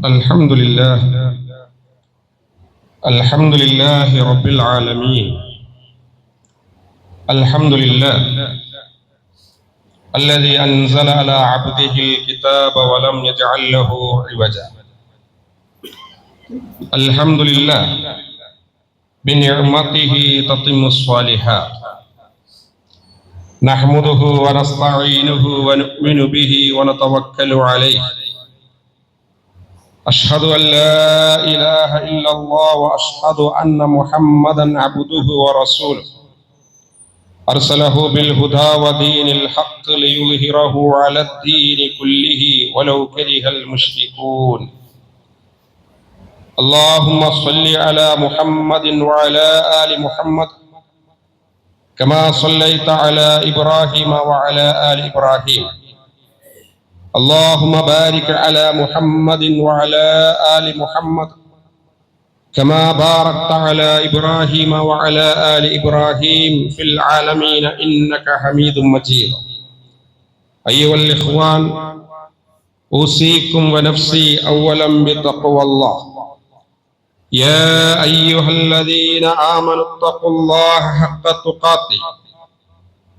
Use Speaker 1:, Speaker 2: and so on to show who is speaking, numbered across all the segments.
Speaker 1: الحمد لله الحمد لله رب العالمين. الحمد لله الذي أنزل على عبده الكتاب ولم يجعل له عوجا. الحمد لله بنعمته تتم الصالحات. نحمده ونستعينه ونؤمن به ونتوكل عليه. أشهد أن لا إله إلا الله وأشهد أن محمدا عبده ورسوله أرسله بالهدى ودين الحق ليظهره على الدين كله ولو كره المشركون. اللهم صل على محمد وعلى آل محمد كما صليت على إبراهيم وعلى آل إبراهيم. اللهم بارك على محمد وعلى آل محمد كما باركت على إبراهيم وعلى آل إبراهيم في العالمين إنك حميد مجيد. أيها الإخوان، أوصيكم ونفسي أولا بتقوى الله. يا أيها الذين آمنوا اتقوا الله حق تقاته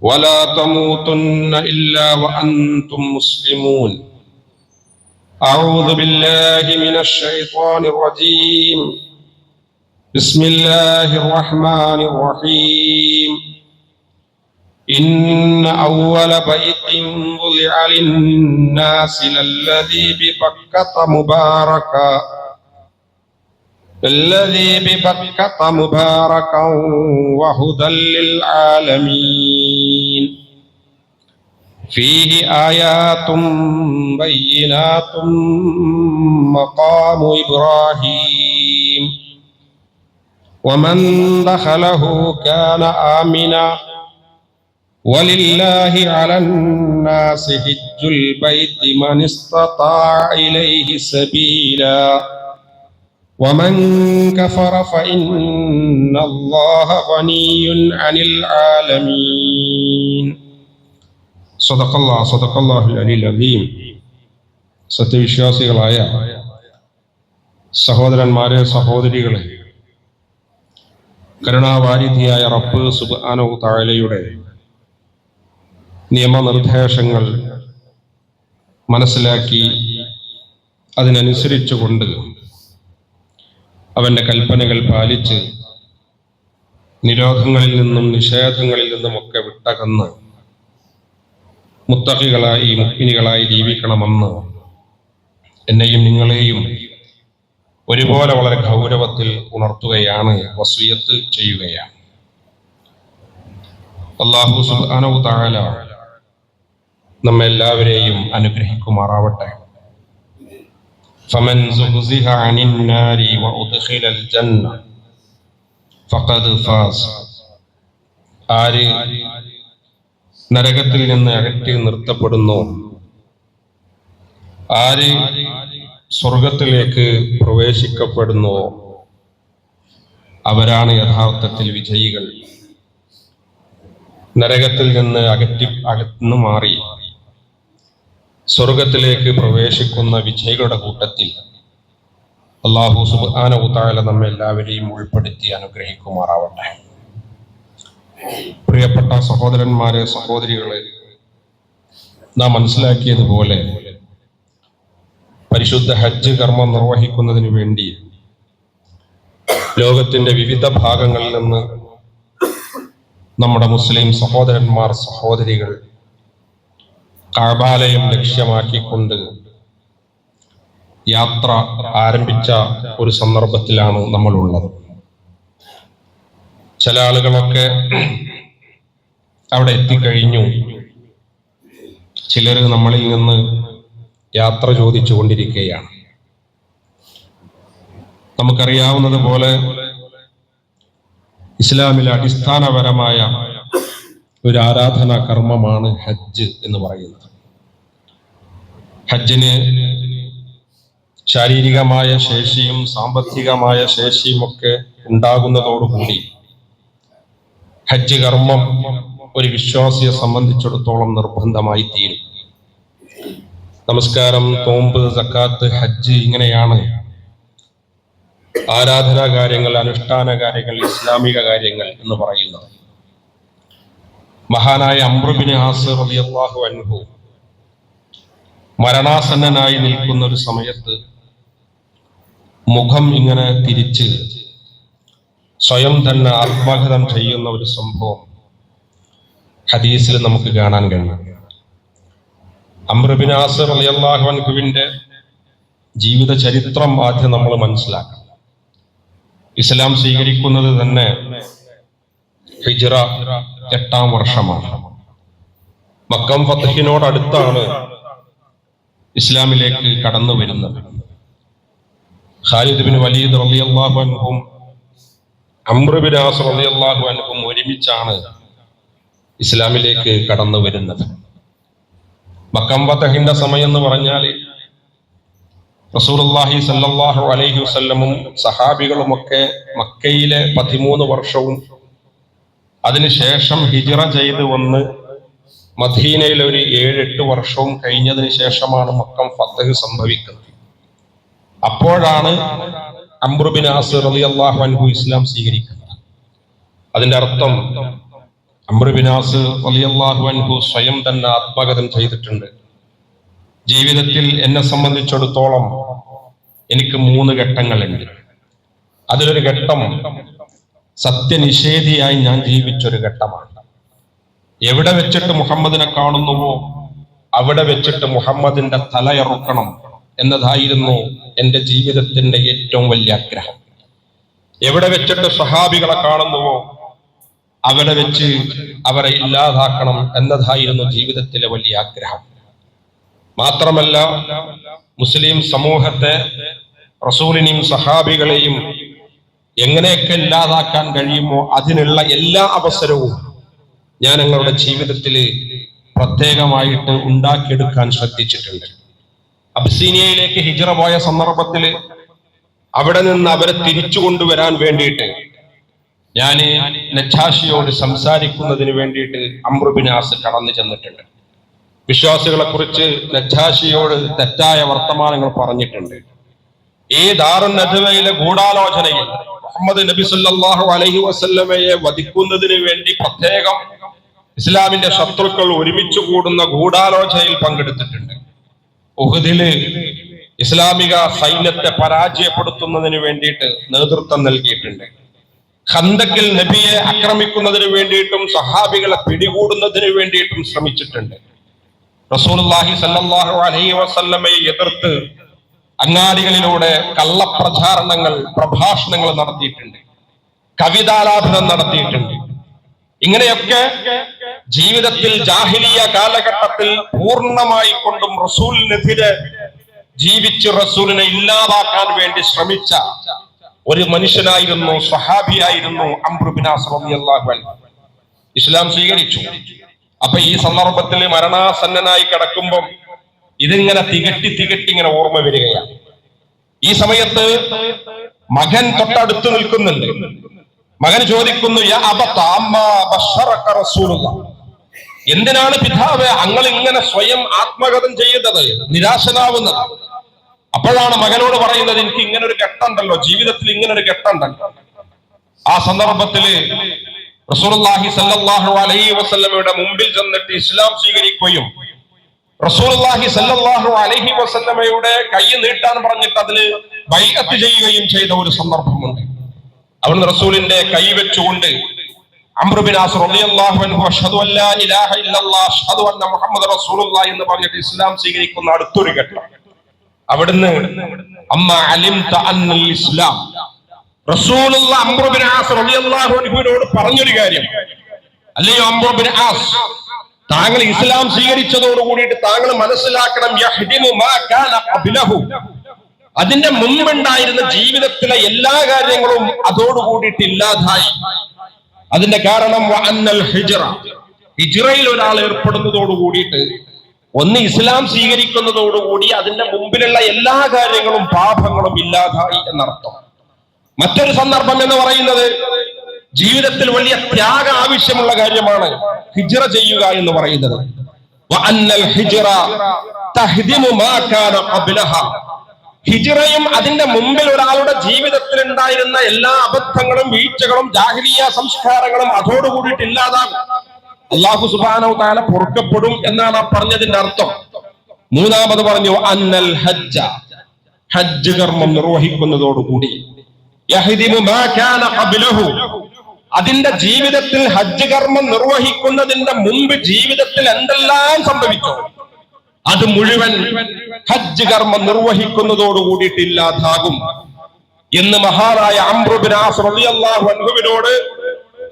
Speaker 1: ولا تموتن إلا وأنتم مسلمون. أعوذ بالله من الشيطان الرجيم. بسم الله الرحمن الرحيم. إن أول بيت وضع للناس للذي ببكة مباركا وهدى للعالمين. فيه آيات بينات مقام إبراهيم ومن دخله كان آمنا ولله على الناس حج البيت من استطاع إليه سبيلا ومن كفر فإن الله غني عن العالمين. صدق الله العلي العظيم. സത്യവിശ്വാസികളായ സഹോദരന്മാരെ, സഹോദരികളെ, കരുണാവാരിധിയായ റബ്ബ് സുബ്ഹാനഹു തആലയുടെ നിയമനിർദ്ദേശങ്ങൾ മനസ്സിലാക്കി അതിനനുസരിച്ചുകൊണ്ട് അവന്റെ കൽപ്പനകൾ പാലിച്ച് നിരോധങ്ങളിൽ നിന്നും നിഷേധങ്ങളിൽ നിന്നുമൊക്കെ വിട്ടകന്ന് മുത്തഖികളായി മുഅ്മിനീകളായി ജീവിക്കണമെന്ന് എന്നെയും നിങ്ങളെയും ഒരുപോലെ വളരെ ഗൗരവത്തിൽ ഉണർത്തുകയാണ്, വസിയത്ത് ചെയ്യുകയാണ്. അല്ലാഹു സുബ്ഹാനഹു തആല നമ്മെല്ലാവരെയും അനുഗ്രഹിക്കുമാറാവട്ടെ. ഫമൻ സുഖ്സിഹ അനിൻ നാരി വഉദ്ഖിലൽ ജന്ന ഫഖദ് ഫാസ്. ആര് നരകത്തിൽ നിന്ന് അകറ്റി നിർത്തപ്പെടുന്നു, ആര് സ്വർഗത്തിലേക്ക് പ്രവേശിക്കപ്പെടുന്നുവോ അവരാണ് യഥാർത്ഥത്തിൽ വിജയികൾ. നരകത്തിൽ നിന്ന് അകന്നു മാറി സ്വർഗത്തിലേക്ക് പ്രവേശിക്കുന്ന വിജയികളുടെ കൂട്ടത്തിൽ അല്ലാഹു സുബ്ഹാനഹു തആല നമ്മെ എല്ലാവരെയും ഉൾപ്പെടുത്തി അനുഗ്രഹിക്കുമാറാവട്ടെ. പ്രിയപ്പെട്ട സഹോദരന്മാരെ, സഹോദരികളെ, നാം മനസ്സിലാക്കിയതുപോലെ പരിശുദ്ധ ഹജ്ജ് കർമ്മം നിർവഹിക്കുന്നതിന് വേണ്ടി ലോകത്തിന്റെ വിവിധ ഭാഗങ്ങളിൽ നിന്ന് നമ്മുടെ മുസ്ലിം സഹോദരന്മാർ, സഹോദരികൾ കഅബാലയം ലക്ഷ്യമാക്കിക്കൊണ്ട് യാത്ര ആരംഭിച്ച ഒരു സന്ദർഭത്തിലാണ് നമ്മളുള്ളത്. ചില ആളുകളൊക്കെ അവിടെ എത്തിക്കഴിഞ്ഞു, ചിലർ നമ്മളിൽ നിന്ന് യാത്ര ചോദിച്ചു കൊണ്ടിരിക്കുകയാണ്. നമുക്കറിയാവുന്നത് പോലെ ഇസ്ലാമിലെ അടിസ്ഥാനപരമായ ഒരു ആരാധനാ കർമ്മമാണ് ഹജ്ജ് എന്ന് പറയുന്നത്. ഹജ്ജിന് ശാരീരികമായ ശേഷിയും സാമ്പത്തികമായ ശേഷിയും ഒക്കെ ഉണ്ടാകുന്നതോടുകൂടി ഹജ്ജ് കർമ്മം ഒരു വിശ്വാസിയെ സംബന്ധിച്ചിടത്തോളം നിർബന്ധമായി തീരും. നമസ്കാരം, നോമ്പ്, സക്കാത്ത്, ഹജ്ജ് ഇങ്ങനെയാണ് ആരാധനാ കാര്യങ്ങൾ, അനുഷ്ഠാന കാര്യങ്ങൾ, ഇസ്ലാമിക കാര്യങ്ങൾ എന്ന് പറയുന്നത്. മഹാനായ അംർ ബിൻ ആസ് റളിയല്ലാഹു അൻഹു മരണാസന്നനായി നിൽക്കുന്ന ഒരു സമയത്ത് മുഖം ഇങ്ങനെ തിരിച്ച് സ്വയം തന്നെ ആത്മഹത്യ ചെയ്യുന്ന ഒരു സംഭവം ഹദീസിൽ നമുക്ക് കാണാൻ കഴിയും. അംർ ബിൻ ആസ് റളിയല്ലാഹു അൻഹുവിന്റെ ജീവിത ചരിത്രം ആദ്യം നമ്മൾ മനസ്സിലാക്കണം. ഇസ്ലാം സ്വീകരിക്കുന്നത് തന്നെ ഹിജ്റ 8-ാം വർഷമാണ്. മക്കം ഫത്ഹിനോടടുത്താണ് ഇസ്ലാമിലേക്ക് കടന്നു വരുന്നത്. ഖാലിദ് ബിൻ വലീദ് റളിയല്ലാഹു അൻഹും അംർ ബിൻ ആസ് റളിയല്ലാഹു അൻഹും ഒരുമിച്ചാണ് ഇസ്ലാമിലേക്ക് കടന്നു വരുന്നത്. മക്കം ഫത്ഹിന്റെ സമയം എന്ന് പറഞ്ഞാൽ റസൂലുള്ളാഹി സ്വല്ലല്ലാഹു അലൈഹി വസല്ലമും സഹാബികളുമൊക്കെ മക്കയിലെ 13 വർഷവും അതിനുശേഷം ഹിജ്റ ചെയ്ത് വന്ന് മദീനയിൽ ഒരു 7-8 വർഷവും കഴിഞ്ഞതിന് ശേഷമാണ് മക്കം ഫത്ഹ് സംഭവിക്കുന്നത്. അപ്പോഴാണ് അംർ ബിൻ ആസ് റളിയല്ലാഹു അൻഹു ഇസ്ലാം സ്വീകരിക്കുന്നത്. അതിന്റെ അർത്ഥം അംർ ബിൻ ആസ് റളിയല്ലാഹു അൻഹു സ്വയം തന്നെ ആത്മകഥം ചെയ്തിട്ടുണ്ട്. ജീവിതത്തിൽ എന്നെ സംബന്ധിച്ചിടത്തോളം എനിക്ക് 3 ഘട്ടങ്ങളുണ്ട്. അതിലൊരു ഘട്ടം സത്യനിഷേധിയായി ഞാൻ ജീവിച്ചൊരു ഘട്ടമാണ്. എവിടെ വെച്ചിട്ട് മുഹമ്മദിനെ കാണുന്നുവോ അവിടെ വെച്ചിട്ട് മുഹമ്മദിന്റെ തലയറുക്കണം എന്നതായിരുന്നു എൻ്റെ ജീവിതത്തിന്റെ ഏറ്റവും വലിയ ആഗ്രഹം. എവിടെ വെച്ചിട്ട് സ്വഹാബികളെ കാണുന്നുവോ അവിടെ വെച്ച് അവരെ ഇല്ലാതാക്കണം എന്നതായിരുന്നു ജീവിതത്തിലെ വലിയ ആഗ്രഹം. മാത്രമല്ല, മുസ്ലിം സമൂഹത്തെ, റസൂലിനെയും സഹാബികളെയും എങ്ങനെയൊക്കെ ഇല്ലാതാക്കാൻ കഴിയുമോ അതിനുള്ള എല്ലാ അവസരവും ഞാൻ ഞങ്ങളുടെ ജീവിതത്തിൽ പ്രത്യേകമായിട്ട് ഉണ്ടാക്കിയെടുക്കാൻ ശ്രദ്ധിച്ചിട്ടുണ്ട്. അബ്സീനിയയിലേക്ക് ഹിജ്റ പോയ സന്ദർഭത്തിൽ അവിടെ നിന്ന് അവരെ തിരിച്ചു കൊണ്ടുവരാൻ വേണ്ടിയിട്ട് ഞാൻ നജാഷിയോട് സംസാരിക്കുന്നതിന് വേണ്ടിയിട്ട് അംർ ബിൻ ആസ് കടന്നു ചെന്നിട്ടുണ്ട്. വിശ്വാസികളെ കുറിച്ച് നജാഷിയോട് തെറ്റായ വർത്തമാനങ്ങൾ പറഞ്ഞിട്ടുണ്ട്. ഈ ദാറുൻ നദ്വയിലെ ഗൂഢാലോചനയിൽ മുഹമ്മദ് നബി സല്ലല്ലാഹു അലൈഹി വസല്ലമയെ വധിക്കുന്നതിന് വേണ്ടി പ്രത്യേകം ഇസ്ലാമിന്റെ ശത്രുക്കൾ ഒരുമിച്ച് കൂടുന്ന ഗൂഢാലോചനയിൽ പങ്കെടുത്തിട്ടുണ്ട്. ഉഹദില് ഇസ്ലാമിക സൈന്യത്തെ പരാജയപ്പെടുത്തുന്നതിന് വേണ്ടിയിട്ട് നേതൃത്വം നൽകിയിട്ടുണ്ട്. ഖന്തക്കിൽ നബിയെ ആക്രമിക്കുന്നതിന് വേണ്ടിയിട്ടും സഹാബികളെ പിടികൂടുന്നതിന് വേണ്ടിയിട്ടും ശ്രമിച്ചിട്ടുണ്ട്. റസൂലുള്ളാഹി സ്വല്ലല്ലാഹു അലൈഹി വസല്ലമയെ എതിർത്ത് അങ്ങാടികളിലൂടെ കള്ളപ്രചാരണങ്ങൾ, പ്രഭാഷണങ്ങൾ നടത്തിയിട്ടുണ്ട്. കവിതാലാപനം നടത്തിയിട്ടുണ്ട്. ഇങ്ങനെയൊക്കെ ജീവിതത്തിൽ ജാഹിലിയ കാലഘട്ടത്തിൽ പൂർണ്ണമായി കൊണ്ടും റസൂലിനെതിരെ ജീവിച്ച് റസൂലിനെ ഇല്ലാതാക്കാൻ വേണ്ടി ശ്രമിച്ച ഒരു മനുഷ്യനായിരുന്നു, സ്വഹാബിയായിരുന്നു അംർ ബിൻ ആസ് റളിയല്ലാഹു അൻഹു. ഇസ്ലാം സ്വീകരിച്ചു. അപ്പൊ ഈ സന്ദർഭത്തിൽ മരണാസന്നനായി കിടക്കുമ്പോൾ ഇതിങ്ങനെ തികട്ടി ഇങ്ങനെ ഓർമ്മ വരികയാണ്. ഈ സമയത്ത് മകൻ തൊട്ടടുത്ത് നിൽക്കുന്നുണ്ട്. മകൻ ചോദിക്കുന്നു, യാ അബത അമ്മാ ബശറക റസൂലുള്ളാഹ്, എന്തിനാണ് പിതാവേ അങ്ങൾ ഇങ്ങനെ സ്വയം ആത്മകഥം ചെയ്യുന്നത്, നിരാശനാവുന്നത്? അപ്പോഴാണ് മകനോട് പറയുന്നത്, എനിക്ക് ഇങ്ങനെ ഒരു ഘട്ടമുണ്ടല്ലോ, ജീവിതത്തിൽ ഇങ്ങനെ ഒരു ഘട്ടമുണ്ടല്ലോ. ആ സന്ദർഭത്തില് റസൂലുള്ളാഹി സ്വല്ലല്ലാഹു അലൈഹി വസല്ലമയുടെ മുമ്പിൽ ചെന്നിട്ട് ഇസ്ലാം സ്വീകരിക്കുകയും റസൂലുള്ളാഹി സ്വല്ലല്ലാഹു അലൈഹി വസല്ലമയുടെ കൈ നീട്ടാൻ പറഞ്ഞിട്ട് അതിന് ബൈഅത്ത് ചെയ്യുകയും ചെയ്ത ഒരു സന്ദർഭമുണ്ട്. അവിടുന്ന് റസൂലിന്റെ കൈ വെച്ചുകൊണ്ട് അംർ ബിൻ ആസ് റളിയല്ലാഹു അൻഹു അഷ്ഹദു അല്ലാ ഇലാഹ ഇല്ലല്ലാഹ് അഷ്ഹദു അന്ന മുഹമ്മദ റസൂലുള്ളാഹി എന്ന് പറഞ്ഞിട്ട് ഇസ്ലാം സ്വീകരിക്കുന്ന അടുത്തൊരു ഘട്ടം. അവിടുന്ന് അമ്മ അലിംത അന്നൽ ഇസ്ലാം, റസൂലുള്ള അംർ ബിൻ ആസ് റളിയല്ലാഹു അൻഹുവിനോട് പറഞ്ഞൊരു കാര്യം, അല്ലയോ അംർ ബിൻ ആസ്, താങ്കൾ ഇസ്ലാം സ്വീകരിച്ചതോട് കൂടിയിട്ട് താങ്കൾ മനസ്സിലാക്കണം, യഹ്ദിമു മാ കാന ഖബ്ലഹു, അതിന്റെ മുമ്പുണ്ടായിരുന്ന ജീവിതത്തിലെ എല്ലാ കാര്യങ്ങളും അതോടുകൂടിയിട്ട് ഇല്ലാതായി. അതിന്റെ കാരണം അന്നൽ ഹിജ്റ, ഹിജ്റയിൽ ഒരാൾ ഏർപ്പെടുന്നതോട് കൂടിയിട്ട്, ഒന്ന് ഇസ്ലാം സ്വീകരിക്കുന്നതോടുകൂടി അതിന്റെ മുമ്പിലുള്ള എല്ലാ കാര്യങ്ങളും പാപങ്ങളും ഇല്ലാതായി എന്നർത്ഥം. മറ്റൊരു സന്ദർഭം എന്ന് പറയുന്നത് ജീവിതത്തിൽ വലിയ ത്യാഗം ആവശ്യമുള്ള കാര്യമാണ് ഹിജ്റ ചെയ്യുക എന്ന് പറയുന്നത്. തഹ്ദിമു മാ കാന ഖബ്ലഹ. ഹിജ്റയും അതിന്റെ മുമ്പിൽ ഒരാളുടെ ജീവിതത്തിൽ ഉണ്ടായിരുന്ന എല്ലാ അബദ്ധങ്ങളും വീഴ്ചകളും ജാഹിലിയ സംസ്കാരങ്ങളും അതോടുകൂടിയിട്ട് ഇല്ലാതാകും. അല്ലാഹു സുബ്ഹാനഹു തആല പൊറുക്കപ്പെടും എന്നാണ് ആ പറഞ്ഞതിന്റെ അർത്ഥം. മൂന്നാമത് പറഞ്ഞു അന്നൽ ഹജ്ജ, ഹജ്ജ് കർമ്മം നിർവഹിക്കുന്നതോടുകൂടി യഹ്ദിമു മാ കാന ഖബ്ലഹു, അതിന്റെ ജീവിതത്തിൽ ഹജ്ജ് കർമ്മം നിർവഹിക്കുന്നതിന്റെ മുമ്പ് ജീവിതത്തിൽ എന്തെല്ലാം സംഭവിച്ചോ അത് മുഴുവൻ ഹജ്ജ് കർമ്മം നിർവഹിക്കുന്നതോടുകൂടിയിട്ട് ഇല്ലാതാകും എന്ന് മഹാനായ അംർ ഇബ്നു ആസ് റളിയല്ലാഹു അൻഹുവിനോട്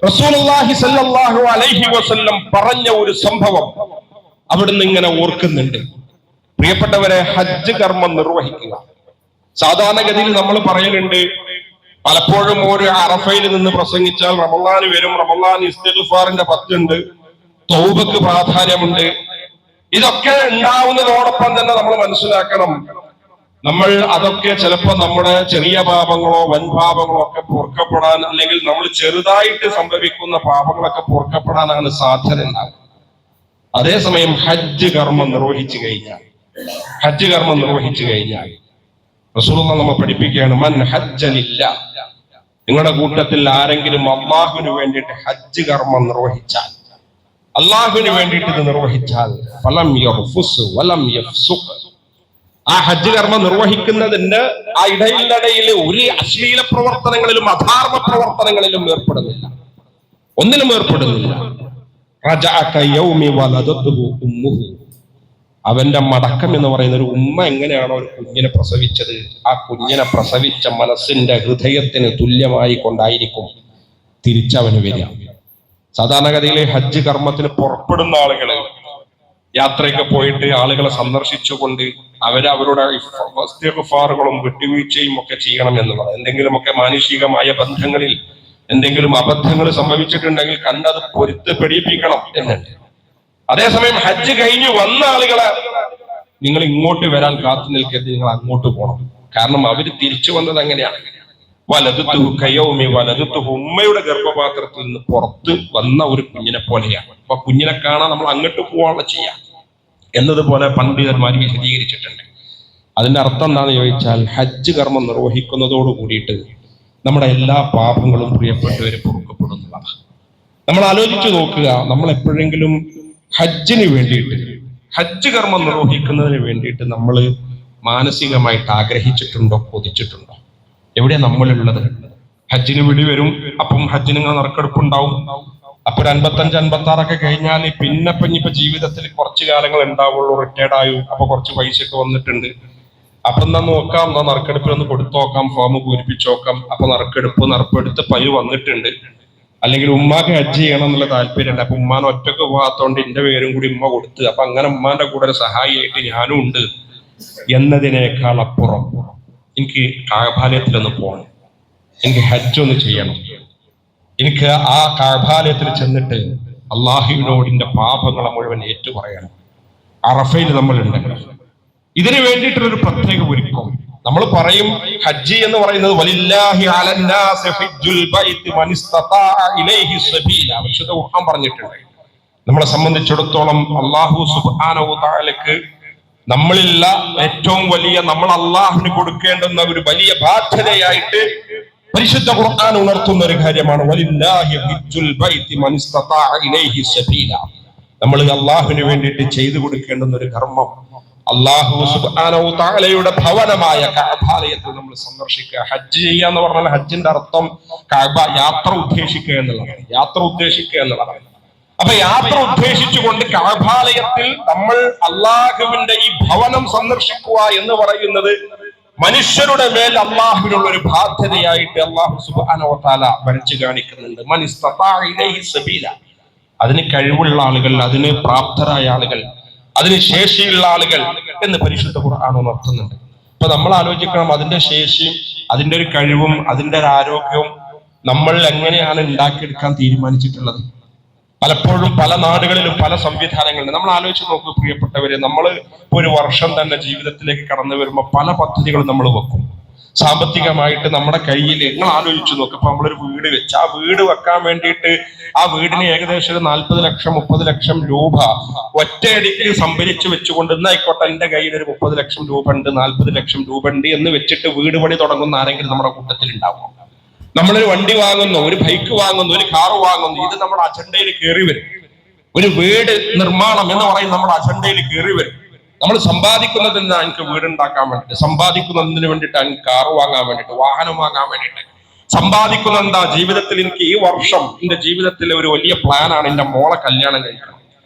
Speaker 1: റസൂലുള്ളാഹി സ്വല്ലല്ലാഹു അലൈഹി വസല്ലം പറഞ്ഞ ഒരു സംഭവം അവിടുന്ന് ഇങ്ങനെ ഓർക്കുന്നുണ്ട്. പ്രിയപ്പെട്ടവരെ, ഹജ്ജ് കർമ്മം നിർവഹിക്കുക. സാധാരണഗതിയിൽ നമ്മൾ പറയലുണ്ട്, പലപ്പോഴും ഒരു അറഫയിൽ നിന്ന് പ്രസംഗിച്ചാൽ റമളാൻ വരും, റമളാൻ ഇസ്തിഗ്ഫാറിന്റെ 10 ഉണ്ട്, തൗബക്ക് പ്രാധാന്യമുണ്ട്. ഇതൊക്കെ ഉണ്ടാവുന്നതോടൊപ്പം തന്നെ നമ്മൾ മനസ്സിലാക്കണം, നമ്മൾ അതൊക്കെ ചിലപ്പോൾ നമ്മുടെ ചെറിയ പാപങ്ങളോ വൻ പാപങ്ങളോ ഒക്കെ പൊറുക്കപ്പെടാൻ, അല്ലെങ്കിൽ നമ്മൾ ചെറുതായിട്ട് സംഭവിക്കുന്ന പാപങ്ങളൊക്കെ പൊറുക്കപ്പെടാനാണ് സാധ്യത ഉണ്ടാകുക. അതേസമയം ഹജ്ജ് കർമ്മം നിർവഹിച്ചു കഴിഞ്ഞാൽ റസൂലുള്ളാഹി നമ്മെ പഠിപ്പിക്കുകയാണ്, മൻ ഹജ്ജലില്ല, നിങ്ങളുടെ കൂട്ടത്തിൽ ആരെങ്കിലും അല്ലാഹുവിന് വേണ്ടിയിട്ട് ഹജ്ജ് കർമ്മം നിർവഹിച്ചാൽ, അല്ലാഹുവിന് വേണ്ടിയിട്ട് ഇത് നിർവഹിച്ചാൽ, ഫലം യർഫുസ് വലം യഫ്സുഖ്, ആ ഹജ്ജ് കർമ്മം നിർവഹിക്കുന്നതിന് ആ ഇടയിലടയിൽ ഒരു അശ്ലീല പ്രവർത്തനങ്ങളിലും അധാർമ്മ പ്രവർത്തനങ്ങളിലും ഏർപ്പെടുന്നില്ല, ഒന്നിലും ഏർപ്പെടുന്നില്ല. റജഅ കയൗമി വലദതുഹു ഉമ്മുഹു, അവന്റെ മടക്കം എന്ന് പറയുന്ന ഒരു ഉമ്മ എങ്ങനെയാണോ ഒരു കുഞ്ഞിനെ പ്രസവിച്ചത്, ആ കുഞ്ഞിനെ പ്രസവിച്ച മനസ്സിന്റെ ഹൃദയത്തിന് തുല്യമായി കൊണ്ടായിരിക്കും തിരിച്ചവന് വരിക. സാധാരണഗതിയിലെ ഹജ്ജ് കർമ്മത്തിന് പുറപ്പെടുന്ന ആളുകള് യാത്രയൊക്കെ പോയിട്ട് ആളുകളെ സന്ദർശിച്ചുകൊണ്ട് അവരുടെ ഇസ്തിഗ്ഫാറുകളും വിട്ടുവീഴ്ചയും ഒക്കെ ചെയ്യണം എന്നുള്ളത്. എന്തെങ്കിലുമൊക്കെ മാനുഷികമായ ബന്ധങ്ങളിൽ എന്തെങ്കിലും അബദ്ധങ്ങൾ സംഭവിച്ചിട്ടുണ്ടെങ്കിൽ കണ്ടത് പൊരുത്തപ്പെടിപ്പിക്കണം എന്നുണ്ട്. അതേസമയം ഹജ്ജ് കഴിഞ്ഞ് വന്ന ആളുകളെ നിങ്ങൾ ഇങ്ങോട്ട് വരാൻ കാത്തു നിൽക്കരുത്, നിങ്ങൾ അങ്ങോട്ട് പോകണം. കാരണം അവര് തിരിച്ചു വന്നത് എങ്ങനെയാണ്, വലതുത്തുഹു കയൗമി വലതുത്തുഹു, ഉമ്മയുടെ ഗർഭപാത്രത്തിൽ നിന്ന് പുറത്ത് വന്ന ഒരു കുഞ്ഞിനെ പോലെയാണ്. അപ്പൊ കുഞ്ഞിനെ കാണാൻ നമ്മൾ അങ്ങോട്ട് പോകാനുള്ള ചെയ്യാം എന്നതുപോലെ പണ്ഡിതന്മാർ വിശദീകരിച്ചിട്ടുണ്ട്. അതിന്റെ അർത്ഥം എന്താണെന്ന് ചോദിച്ചാൽ, ഹജ്ജ് കർമ്മം നിർവഹിക്കുന്നതോട് കൂടിയിട്ട് നമ്മുടെ എല്ലാ പാപങ്ങളും പ്രിയപ്പെട്ടവരെ പൊറുക്കപ്പെടുന്നതാണ്. നമ്മൾ ആലോചിച്ചു നോക്കുക, നമ്മൾ എപ്പോഴെങ്കിലും ഹജ്ജിന് വേണ്ടിയിട്ട്, ഹജ്ജ് കർമ്മം നിർവഹിക്കുന്നതിന് വേണ്ടിയിട്ട് നമ്മൾ മാനസികമായിട്ട് ആഗ്രഹിച്ചിട്ടുണ്ടോ, കൊതിച്ചിട്ടുണ്ടോ? എവിടെ നമ്മളുള്ളത്? ഹജ്ജിന് വിളി വരും, അപ്പം ഹജ്ജിന് നറുക്കെടുപ്പ് ഉണ്ടാവും. അപ്പൊ 55-56 ഒക്കെ കഴിഞ്ഞാൽ പിന്നെ ഇപ്പൊ ജീവിതത്തിൽ കുറച്ചു കാലങ്ങൾ ഉണ്ടാവുള്ളൂ, റിട്ടയർഡ് ആയി, അപ്പൊ കുറച്ച് പൈസയൊക്കെ വന്നിട്ടുണ്ട്. അപ്പൊ എന്നാ നോക്കാം, എന്നാ നറുക്കെടുപ്പിൽ ഒന്ന് കൊടുത്തു നോക്കാം, ഫോം പൂരിപ്പിച്ചു നോക്കാം. അപ്പൊ നറുപ്പെടുത്ത് പൈ വന്നിട്ടുണ്ട്, അല്ലെങ്കിൽ ഉമ്മാക്ക് ഹജ്ജ് ചെയ്യണം എന്നുള്ള താല്പര്യമുണ്ട്. അപ്പൊ ഉമ്മാനെ ഒറ്റക്ക് പോകാത്തോണ്ട് എന്റെ പേരും കൂടി ഉമ്മ കൊടുത്ത്, അപ്പൊ അങ്ങനെ ഉമ്മാന്റെ കൂടെ ഒരു സഹായിയായിട്ട് ഞാനും ഉണ്ട് എന്നതിനേക്കാൾ അപ്പുറം എനിക്ക് കാബാലയത്തിലൊന്ന് പോകണം, എനിക്ക് ഹജ്ജ് ഒന്ന് ചെയ്യണം, എനിക്ക് ആ കാബാലയത്തിൽ ചെന്നിട്ട് അള്ളാഹുവിനോട് എന്റെ പാപങ്ങളെ മുഴുവൻ ഏറ്റുപറയണം. അറഫയിൽ നമ്മളുണ്ട്. ഇതിനു വേണ്ടിയിട്ടുള്ളൊരു പ്രത്യേക ഒരുക്കം. നമ്മൾ പറയും ഹജ്ജ് എന്ന് പറയുന്നത് വലില്ലാഹി അലന്നാസി ഹജ്ജുൽ ബൈത്തി മൻ ഇസ്തതാഅ ഇലൈഹി സബീല, വിശുദ്ധ ഖുർആൻ പറഞ്ഞിട്ടുണ്ട്. നമ്മളെ സംബന്ധിച്ചിടത്തോളം അല്ലാഹു സുബ്ഹാനഹു തആലക്ക് നമ്മളില്ല ഏറ്റവും വലിയ, നമ്മൾ അള്ളാഹുവിന് കൊടുക്കേണ്ടുന്ന ഒരു വലിയ ബാധ്യതയായിട്ട് പരിശുദ്ധ ഖുർആൻ ഉണർത്തുന്ന ഒരു കാര്യമാണ് വലില്ലാഹി ഹജ്ജുൽ ബൈത്തി മൻ ഇസ്തതാഅ ഇലൈഹി സബീല. നമ്മൾ അള്ളാഹുവിന് വേണ്ടിയിട്ട് ചെയ്തു കൊടുക്കേണ്ടുന്ന ഒരു കർമ്മം, അല്ലാഹു സുബ്ഹാനഹു തആലയുടെ ഭവനമായ കഅബാലയത്തിൽ നമ്മൾ സന്ദർശിക്കുക. ഹജ്ജ് ചെയ്യുക എന്ന് പറഞ്ഞാൽ ഹജ്ജിന്റെ അർത്ഥം കഅബ യാത്ര ഉദ്ദേശിക്കുക എന്നുള്ളതാണ്. അപ്പൊ യാത്ര ഉദ്ദേശിച്ചുകൊണ്ട് കഅബാലയത്തിൽ നമ്മൾ അള്ളാഹുവിന്റെ ഈ ഭവനം സന്ദർശിക്കുക എന്ന് പറയുന്നത് മനുഷ്യരുടെ മേൽ അള്ളാഹുവിനുള്ള ഒരു ബാധ്യതയായിട്ട് അള്ളാഹു സുബ്ഹാനഹു തആല വരച്ചു കാണിക്കുന്നുണ്ട്. മൻ ഇസ്തതാഅ ഇലൈഹി സബീല, അതിന് കഴിവുള്ള ആളുകൾ, അതിന് പ്രാപ്തരായ ആളുകൾ, അതിന് ശേഷിയുള്ള ആളുകൾ എന്ന് പരിശുദ്ധ ഖുർആൻ ഉണർത്തുന്നുണ്ട്. അപ്പൊ നമ്മൾ ആലോചിക്കണം, അതിന്റെ ശേഷിയും അതിന്റെ ഒരു കഴിവും അതിന്റെ ഒരു ആരോഗ്യവും നമ്മൾ എങ്ങനെയാണ് ഉണ്ടാക്കിയെടുക്കാൻ തീരുമാനിച്ചിട്ടുള്ളത്. പലപ്പോഴും പല നാടുകളിലും പല സംവിധാനങ്ങളിലും നമ്മൾ ആലോചിച്ച് നോക്കൂ പ്രിയപ്പെട്ടവരെ, നമ്മൾ ഒരു വർഷം തന്നെ ജീവിതത്തിലേക്ക് കടന്നു വരുമ്പോൾ പല പദ്ധതികളും നമ്മൾ വെക്കും. സാമ്പത്തികമായിട്ട് നമ്മുടെ കയ്യിൽ നിങ്ങൾ ആലോചിച്ചു നോക്ക്. ഇപ്പൊ നമ്മളൊരു വീട് വെച്ച് ആ വീട് വെക്കാൻ വേണ്ടിയിട്ട് ആ വീടിന് ഏകദേശം ഒരു 40 ലക്ഷം 30 ലക്ഷം രൂപ ഒറ്റയടിക്ക് സംഭരിച്ചു വെച്ചുകൊണ്ട് ഇന്നായിക്കോട്ടെ എന്റെ കയ്യിൽ ഒരു 30 ലക്ഷം രൂപ ഉണ്ട് 40 ലക്ഷം രൂപ ഉണ്ട് എന്ന് വെച്ചിട്ട് വീട് പണി തുടങ്ങുന്ന ആരെങ്കിലും നമ്മുടെ കൂട്ടത്തിൽ ഉണ്ടാവും? നമ്മളൊരു വണ്ടി വാങ്ങുന്നു, ഒരു ബൈക്ക് വാങ്ങുന്നു, ഒരു കാറ് വാങ്ങുന്നു, ഇത് നമ്മുടെ അജണ്ടയിൽ കയറി വരും. ഒരു വീട് നിർമ്മാണം എന്ന് പറയുന്നത് നമ്മുടെ അജണ്ടയിൽ കയറി വരും. നമ്മൾ സമ്പാദിക്കുന്നതിന് എനിക്ക് വീടുണ്ടാക്കാൻ വേണ്ടിട്ട്, സമ്പാദിക്കുന്നതിന് വേണ്ടിയിട്ട് എനിക്ക് കാറ് വാങ്ങാൻ വേണ്ടിട്ട്, വാഹനം വാങ്ങാൻ വേണ്ടിട്ട് സമ്പാദിക്കുന്ന എന്താ? ജീവിതത്തിൽ എനിക്ക് ഈ വർഷം എന്റെ ജീവിതത്തിലെ ഒരു വലിയ പ്ലാനാണ് എന്റെ മോളെ കല്യാണം കഴിക്കണം,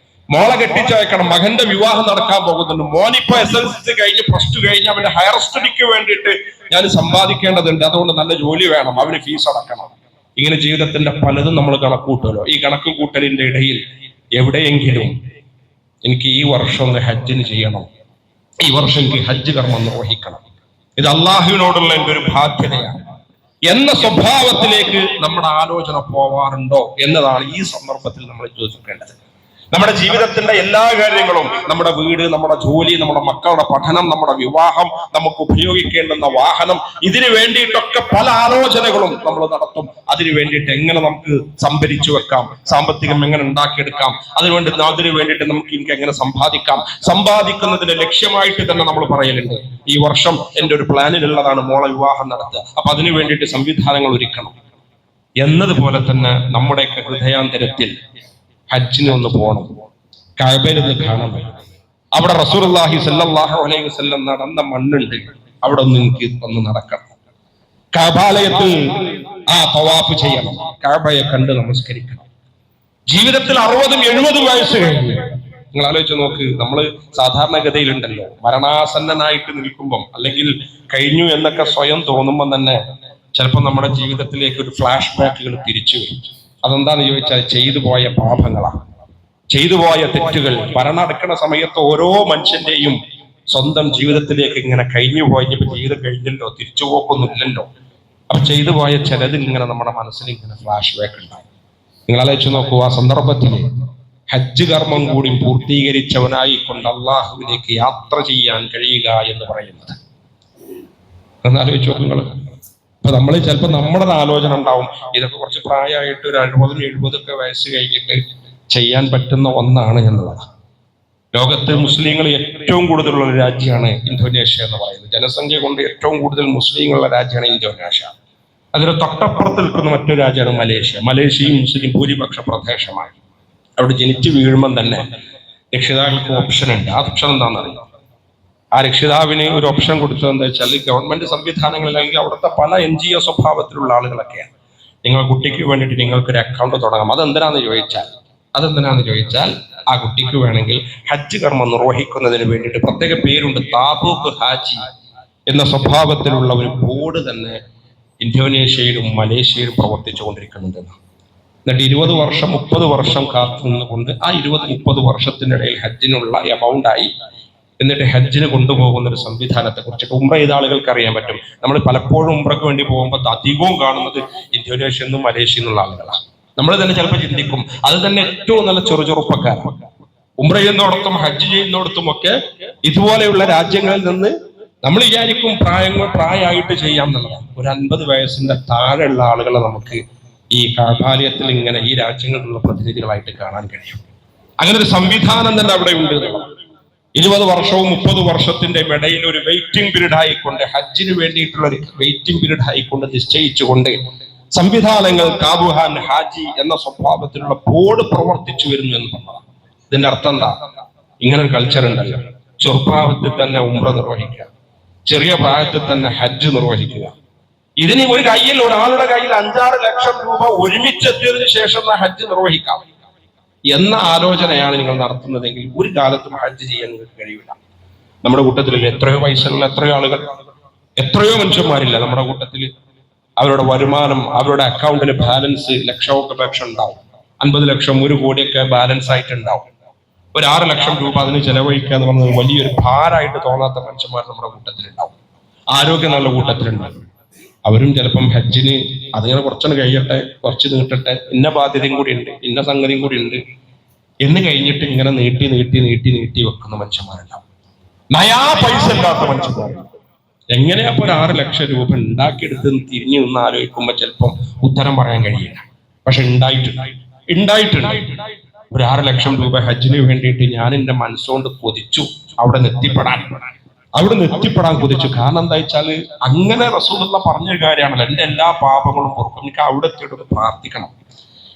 Speaker 1: മോളെ കെട്ടിച്ചയക്കണം, മകന്റെ വിവാഹം നടക്കാൻ പോകുന്നുണ്ട്, മോനിപ്പോ SLC കഴിഞ്ഞ് +2 കഴിഞ്ഞ് അവന്റെ ഹയർ സ്റ്റഡിക്ക് വേണ്ടിയിട്ട് ഞാൻ സമ്പാദിക്കേണ്ടതുണ്ട്, അതുകൊണ്ട് നല്ല ജോലി വേണം, അവന് ഫീസ് അടക്കണം. ഇങ്ങനെ ജീവിതത്തിന്റെ പലതും നമ്മൾ കണക്കൂട്ടുമല്ലോ. ഈ കണക്ക് കൂട്ടലിന്റെ ഇടയിൽ എവിടെയെങ്കിലും എനിക്ക് ഈ വർഷം ഒന്ന് ഹജ്ജിന് ചെയ്യണം, ഈ വർഷം എനിക്ക് ഹജ്ജ് കർമ്മം നിർവഹിക്കണം, ഇത് അള്ളാഹുവിനോടുള്ള എൻ്റെ ഒരു ബാധ്യതയാണ് എന്ന സ്വഭാവത്തിലേക്ക് നമ്മുടെ ആലോചന പോവാറുണ്ടോ എന്നതാണ് ഈ സന്ദർഭത്തിൽ നമ്മൾ ചോദിക്കേണ്ടത്. നമ്മുടെ ജീവിതത്തിന്റെ എല്ലാ കാര്യങ്ങളും, നമ്മുടെ വീട്, നമ്മുടെ ജോലി, നമ്മുടെ മക്കളുടെ പഠനം, നമ്മുടെ വിവാഹം, നമുക്ക് ഉപയോഗിക്കേണ്ടുന്ന വാഹനം, ഇതിനു വേണ്ടിയിട്ടൊക്കെ പല ആലോചനകളും നമ്മൾ നടത്തും. അതിനു വേണ്ടിയിട്ട് എങ്ങനെ നമുക്ക് സംഭരിച്ചു വെക്കാം, സാമ്പത്തികം എങ്ങനെ ഉണ്ടാക്കിയെടുക്കാം, അതിനു വേണ്ടിയിട്ട് നമുക്ക് എനിക്ക് എങ്ങനെ സമ്പാദിക്കാം, സമ്പാദിക്കുന്നതിന്റെ ലക്ഷ്യമായിട്ട് തന്നെ നമ്മൾ പറയലുണ്ട് ഈ വർഷം എൻ്റെ ഒരു പ്ലാനിലുള്ളതാണ് മോളെ വിവാഹം നടത്തുക, അപ്പൊ അതിനു വേണ്ടിയിട്ട് സംവിധാനങ്ങൾ ഒരുക്കണം. എന്നതുപോലെ തന്നെ നമ്മുടെയൊക്കെ ഹൃദയാന്തരത്തിൽ ഹജ്ജിന് ഒന്ന് പോകണം, കഅബയിൽ ഒന്ന് കാണണം, അവിടെ റസൂലുള്ളാഹി സ്വല്ലല്ലാഹു അലൈഹി വസല്ലം നടന്ന മണ്ണുണ്ട്, അവിടെ ഒന്ന് എനിക്ക് ഒന്ന് നടക്കണം, കഅബാലയത്തിൽ ആ തവാഫ് ചെയ്യണം, കഅബയെ കണ്ട് നമസ്കരിക്കണം. ജീവിതത്തിൽ 60-70 വയസ്സ് കഴിഞ്ഞു. നിങ്ങൾ ആലോചിച്ച് നോക്ക്, നമ്മൾ സാധാരണഗതിയിലുണ്ടല്ലോ മരണാസന്നനായിട്ട് നിൽക്കുമ്പം അല്ലെങ്കിൽ കഴിഞ്ഞു എന്നൊക്കെ സ്വയം തോന്നുമ്പം തന്നെ ചിലപ്പോൾ നമ്മുടെ ജീവിതത്തിലേക്ക് ഒരു ഫ്ലാഷ് ബാക്കുകൾ തിരിച്ചു വരും. അതെന്താന്ന് ചോദിച്ചാൽ ചെയ്തു പോയ പാപങ്ങളാണ്, ചെയ്തു പോയ തെറ്റുകൾ. മരണമടക്കുന്ന സമയത്ത് ഓരോ മനുഷ്യന്റെയും സ്വന്തം ജീവിതത്തിലേക്ക് ഇങ്ങനെ കഴിഞ്ഞു പോയപ്പോ ജീവിതം കഴിഞ്ഞല്ലോ, തിരിച്ചു പോക്കൊന്നുമില്ലല്ലോ. അപ്പൊ ചെയ്തു പോയ ചിലത് ഇങ്ങനെ നമ്മുടെ മനസ്സിൽ ഇങ്ങനെ ഫ്ലാഷ് ബാക്ക് ഉണ്ടാവും. നിങ്ങൾ ആലോചിച്ച് നോക്കൂ, ആ സന്ദർഭത്തിൽ ഹജ്ജ് കർമ്മം കൂടി പൂർത്തീകരിച്ചവനായി കൊണ്ട് അള്ളാഹുവിലേക്ക് യാത്ര ചെയ്യാൻ കഴിയുക എന്ന് പറയുന്നത് എന്നാലോചിച്ച് നോക്കൂ നിങ്ങൾ. അപ്പൊ നമ്മൾ ചിലപ്പോൾ നമ്മുടെ ആലോചന ഉണ്ടാവും, ഇതൊക്കെ കുറച്ച് പ്രായമായിട്ട് ഒരു 60-70 വയസ്സ് കഴിഞ്ഞിട്ട് ചെയ്യാൻ പറ്റുന്ന ഒന്നാണ് എന്നുള്ളത്. ലോകത്ത് മുസ്ലിങ്ങൾ ഏറ്റവും കൂടുതലുള്ള ഒരു രാജ്യമാണ് ഇന്തോനേഷ്യ എന്ന് പറയുന്നത്. ജനസംഖ്യ കൊണ്ട് ഏറ്റവും കൂടുതൽ മുസ്ലിങ്ങളുള്ള രാജ്യമാണ് ഇന്തോനേഷ്യ. അതിന് തൊട്ടപ്പുറത്ത് നിൽക്കുന്ന മറ്റൊരു രാജ്യമാണ് മലേഷ്യ. മലേഷ്യയും മുസ്ലിം ഭൂരിപക്ഷ പ്രദേശമാണ്. അവിടെ ജനിച്ചു വീഴുമ്പം തന്നെ രക്ഷിതാക്കൾക്ക് ഓപ്ഷൻ ഉണ്ട്. ആ ഓപ്ഷൻ എന്താണെന്നറിയാം? ആ രക്ഷിതാവിന് ഒരു ഓപ്ഷൻ കൊടുത്തത് എന്താ വെച്ചാൽ, ഗവൺമെന്റ് സംവിധാനങ്ങളിൽ അല്ലെങ്കിൽ അവിടുത്തെ പല NGO സ്വഭാവത്തിലുള്ള ആളുകളൊക്കെയാണ്, നിങ്ങൾ കുട്ടിക്ക് വേണ്ടിയിട്ട് നിങ്ങൾക്കൊരു അക്കൗണ്ട് തുടങ്ങാം. അതെന്തിനാന്ന് ചോദിച്ചാൽ ആ കുട്ടിക്ക് വേണമെങ്കിൽ ഹജ്ജ് കർമ്മം നിർവഹിക്കുന്നതിന് വേണ്ടിയിട്ട് പ്രത്യേക പേരുണ്ട്, താബൂക്ക് ഹാജി എന്ന സ്വഭാവത്തിലുള്ള ഒരു ബോർഡ് തന്നെ ഇന്തോനേഷ്യയിലും മലേഷ്യയിലും പ്രവർത്തിച്ചു കൊണ്ടിരിക്കുന്നുണ്ട്. എന്നിട്ട് 20 വർഷം 30 വർഷം കാത്തു നിന്നുകൊണ്ട് ആ 20-30 വർഷത്തിനിടയിൽ ഹജ്ജിനുള്ള എമൗണ്ടായി എന്നിട്ട് ഹജ്ജിന് കൊണ്ടുപോകുന്ന ഒരു സംവിധാനത്തെ കുറിച്ച് ഉംറ ചെയ്ത ആളുകൾക്ക് അറിയാൻ പറ്റും. നമ്മൾ പലപ്പോഴും ഉംറയ്ക്ക് വേണ്ടി പോകുമ്പോൾ അധികവും കാണുന്നത് ഇന്തോനേഷ്യ നിന്നും മലേഷ്യ നിന്നുള്ള ആളുകളാണ്. നമ്മൾ തന്നെ ചിലപ്പോൾ ചിന്തിക്കും അത് തന്നെ ഏറ്റവും നല്ല ചെറുപ്പക്കാരാണ്. ഉംറ ചെയ്യുന്നിടത്തും ഹജ്ജ് ചെയ്യുന്നിടത്തും ഒക്കെ ഇതുപോലെയുള്ള രാജ്യങ്ങളിൽ നിന്ന് നമ്മൾ വിചാരിക്കും പ്രായമായിട്ട് ചെയ്യാം എന്നുള്ളതാണ്. ഒരു 50 വയസ്സിന്റെ താഴെയുള്ള ആളുകളെ നമുക്ക് ഈ കഅബാലയത്തിൽ ഇങ്ങനെ ഈ രാജ്യങ്ങളിലുള്ള പ്രതിനിധികളായിട്ട് കാണാൻ കഴിയും. അങ്ങനെ ഒരു സംവിധാനം തന്നെ അവിടെ ഉണ്ട്. 20 വർഷവും 30 വർഷത്തിന്റെ ഇടയിൽ ഒരു വെയിറ്റിംഗ് പീരീഡ് ആയിക്കൊണ്ട്, ഹജ്ജിന് വേണ്ടിയിട്ടുള്ള ഒരു വെയിറ്റിംഗ് പീരീഡ് ആയിക്കൊണ്ട് നിശ്ചയിച്ചുകൊണ്ട് സംവിധാനങ്ങൾ കാബുഹാൻ ഹാജി എന്ന സ്വഭാവത്തിലുള്ള ബോർഡ് പ്രവർത്തിച്ചു വരുന്നു എന്ന് പറഞ്ഞതാണ്. ഇതിന്റെ അർത്ഥം എന്താ? ഇങ്ങനെ ഒരു കൾച്ചർ ഉണ്ടല്ലോ, ചെറുപ്രായത്തിൽ തന്നെ ഉംറ നിർവഹിക്കുക, ചെറിയ പ്രായത്തിൽ തന്നെ ഹജ്ജ് നിർവഹിക്കുക. ഇതിന് ഒരാളുടെ കയ്യിൽ 5-6 ലക്ഷം രൂപ ഒരുമിച്ചെത്തിയതിനു ശേഷം ഹജ്ജ് നിർവഹിക്കാം എന്ന ആലോചനയാണ് നിങ്ങൾ നടത്തുന്നതെങ്കിൽ ഒരു കാലത്തും ഹജ്ജ് ചെയ്യാൻ നിങ്ങൾക്ക് കഴിയില്ല. നമ്മുടെ കൂട്ടത്തിൽ എത്രയോ വയസ്സുള്ള എത്രയോ ആളുകൾ, എത്രയോ മനുഷ്യന്മാരില്ല നമ്മുടെ കൂട്ടത്തിൽ. അവരുടെ വരുമാനം, അവരുടെ അക്കൗണ്ടിൽ ബാലൻസ് ലക്ഷമൊക്കെ ഉണ്ടാവും. 50 ലക്ഷം 1 കോടിയൊക്കെ ബാലൻസ് ആയിട്ടുണ്ടാവും. ഒരു 6 ലക്ഷം രൂപ അതിന് ചെലവഴിക്കുക എന്ന് പറഞ്ഞത് വലിയൊരു ഭാരമായിട്ട് തോന്നാത്ത മനുഷ്യന്മാർ നമ്മുടെ കൂട്ടത്തിലുണ്ടാവും. ആരോഗ്യം നല്ല കൂട്ടത്തിലുണ്ടാവും. അവരും ചിലപ്പം ഹജ്ജിന് അതിങ്ങനെ കുറച്ചൊന്ന് കഴിയട്ടെ, കുറച്ച് നീട്ടട്ടെ, ഇന്ന ബാധ്യതയും കൂടി ഉണ്ട്, ഇന്ന സംഗതിയും കൂടി ഉണ്ട് എന്ന് കഴിഞ്ഞിട്ട് ഇങ്ങനെ നീട്ടി വെക്കുന്ന മനുഷ്യന്മാരുണ്ടാവും. നയാ പൈസ ഇല്ലാത്ത മനുഷ്യന്മാരുണ്ടാവും. എങ്ങനെയാ ഇപ്പോൾ 6 ലക്ഷം രൂപ ഉണ്ടാക്കിയെടുത്തെന്ന് തിരിഞ്ഞു നിന്ന് ആലോചിക്കുമ്പോൾ ചിലപ്പം ഉത്തരം പറയാൻ കഴിയില്ല. പക്ഷെ ഉണ്ടായിട്ടുണ്ട്. ഒരു 6 ലക്ഷം രൂപ ഹജ്ജിന് വേണ്ടിയിട്ട് ഞാൻ എൻ്റെ മനസ്സുകൊണ്ട് കൊതിച്ചു അവിടെ എത്തിപ്പെടാൻ കൊതിച്ചു. കാരണം എന്താ വെച്ചാൽ അങ്ങനെ റസൂലുള്ള പറഞ്ഞ കാര്യമാണല്ലോ, എൻ്റെ എല്ലാ പാപങ്ങളും പൊറുക്കും. എനിക്ക് അവിടെ എത്തിയിട്ടൊന്ന് പ്രാർത്ഥിക്കണം,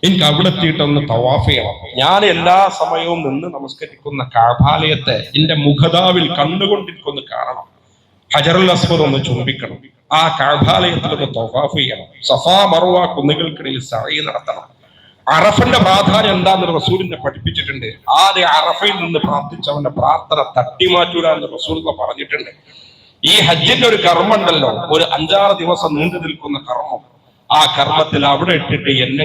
Speaker 1: എനിക്ക് അവിടെ എത്തിയിട്ടൊന്ന് തവാഫ് ചെയ്യണം. ഞാൻ എല്ലാ സമയവും നിന്ന് നമസ്കരിക്കുന്ന കഅബാലയത്തെ എൻ്റെ മുഖതാവിൽ കണ്ടുകൊണ്ടിരിക്കൊന്ന് കാണണം. ഹജറുൽ അസ്വദ് ഒന്ന് ചുംബിക്കണം, ആ കഅബാലയത്തിൽ ഒന്ന് തവാഫ് ചെയ്യണം, സഫാ മർവ കുന്നുകൾക്കിടയിൽ സഅയ് നടത്തണം. അറഫന്റെ പ്രാധാന്യം എന്താന്ന് റസൂലിനെ പഠിപ്പിച്ചിട്ടുണ്ട്. ആദ്യ അറഫയിൽ നിന്ന് പ്രാർത്ഥിച്ചവന്റെ പ്രാർത്ഥന തട്ടിമാറ്റൂല എന്ന് റസൂൽ പറഞ്ഞിട്ടുണ്ട്. ഈ ഹജ്ജിന്റെ ഒരു കർമ്മം ഉണ്ടല്ലോ, ഒരു 5-6 ദിവസം നീണ്ടു നിൽക്കുന്ന കർമ്മം. ആ കർമ്മത്തിൽ അവിടെ ഇട്ടിട്ട് എന്നെ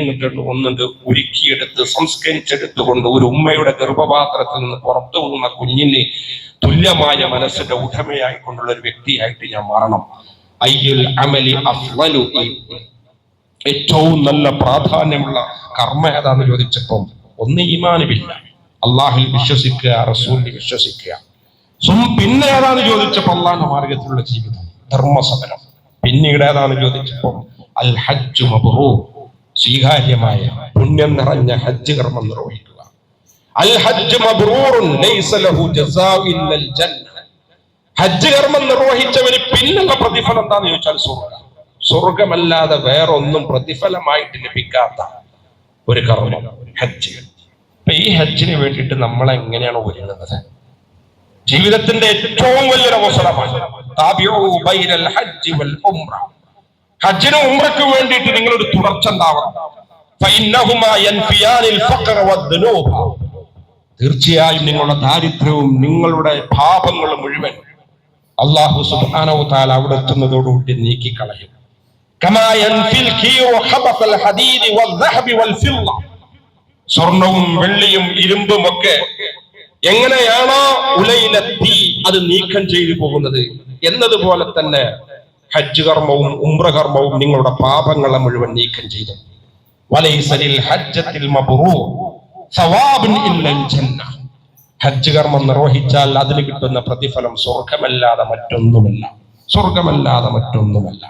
Speaker 1: ഒന്നുണ്ട് ഉരുക്കിയെടുത്ത് സംസ്കരിച്ചെടുത്തുകൊണ്ട് ഒരു ഉമ്മയുടെ ഗർഭപാത്രത്തിൽ നിന്ന് പുറത്തു പോകുന്ന കുഞ്ഞിന് തുല്യമായ മനസ്സിന്റെ ഉടമയായിക്കൊണ്ടുള്ള ഒരു വ്യക്തിയായിട്ട് ഞാൻ മാറണം. അയ്യുൽ അമലി അഫ്ളലു, ഏറ്റവും നല്ല പ്രാധാന്യമുള്ള കർമ്മ ഏതാന്ന് ചോദിച്ചപ്പോൾ ഒന്ന് ഈമാനുമില്ല, അള്ളാഹിൽ വിശ്വസിക്കുക, റസൂലിൽ വിശ്വസിക്കുക. പിന്നെ ഏതാന്ന് ചോദിച്ചപ്പോൾ അള്ളാഹിന്റെ മാർഗത്തിലുള്ള ജീവിതം, ധർമ്മസമരം. പിന്നീട് ഏതാന്ന് ചോദിച്ചപ്പോൾ അൽ ഹജ്ജു മബ്റൂർ, സ്വീകാര്യമായ പുണ്യം നിറഞ്ഞ ഹജ്ജ് കർമ്മം നിർവഹിക്കുക. അൽ ഹജ്ജ് മബ്റൂറുൻ ലൈസ ലഹു ജസാഉ ഇല്ലൽ ജന്ന. ഹജ്ജ് കർമ്മം നിർവഹിച്ചവന് പിന്നുള്ള പ്രതിഫലം എന്താന്ന് ചോദിച്ചാൽ സ്വർഗമല്ലാതെ വേറൊന്നും പ്രതിഫലമായിട്ട് ലഭിക്കാത്ത ഒരു കർമ്മം ഹജ്ജ്. അപ്പൊ ഈ ഹജ്ജിന് വേണ്ടിയിട്ട് നമ്മൾ എങ്ങനെയാണ് ഒരുങ്ങുന്നത്? ജീവിതത്തിന്റെ ഏറ്റവും വലിയൊരു അവസരമാണ്. ഹജ്ജിനും ഉംറയ്ക്ക് വേണ്ടിയിട്ട് നിങ്ങളൊരു തുടർച്ച ഉണ്ടാവണം. തീർച്ചയായും നിങ്ങളുടെ ദാരിദ്ര്യവും നിങ്ങളുടെ പാപങ്ങളും മുഴുവൻ അല്ലാഹു സുബ്ഹാനഹു വ തആല അവിടെ എത്തുന്നതോടുകൂടി നീക്കിക്കളയും. സ്വർണവും വെള്ളിയും ഇരുമ്പും ഒക്കെ എങ്ങനെയാണോ ഉലയിലെത്തി അത് നീക്കം ചെയ്തു പോകുന്നത് എന്നതുപോലെ തന്നെ ഹജ്ജ് കർമ്മവും ഉംറ കർമ്മവും നിങ്ങളുടെ പാപങ്ങളെ മുഴുവൻ നീക്കം ചെയ്തു. ഹജ്ജ് കർമ്മം നിർവഹിച്ചാൽ അതിന് കിട്ടുന്ന പ്രതിഫലം സ്വർഗമല്ലാതെ മറ്റൊന്നുമല്ല.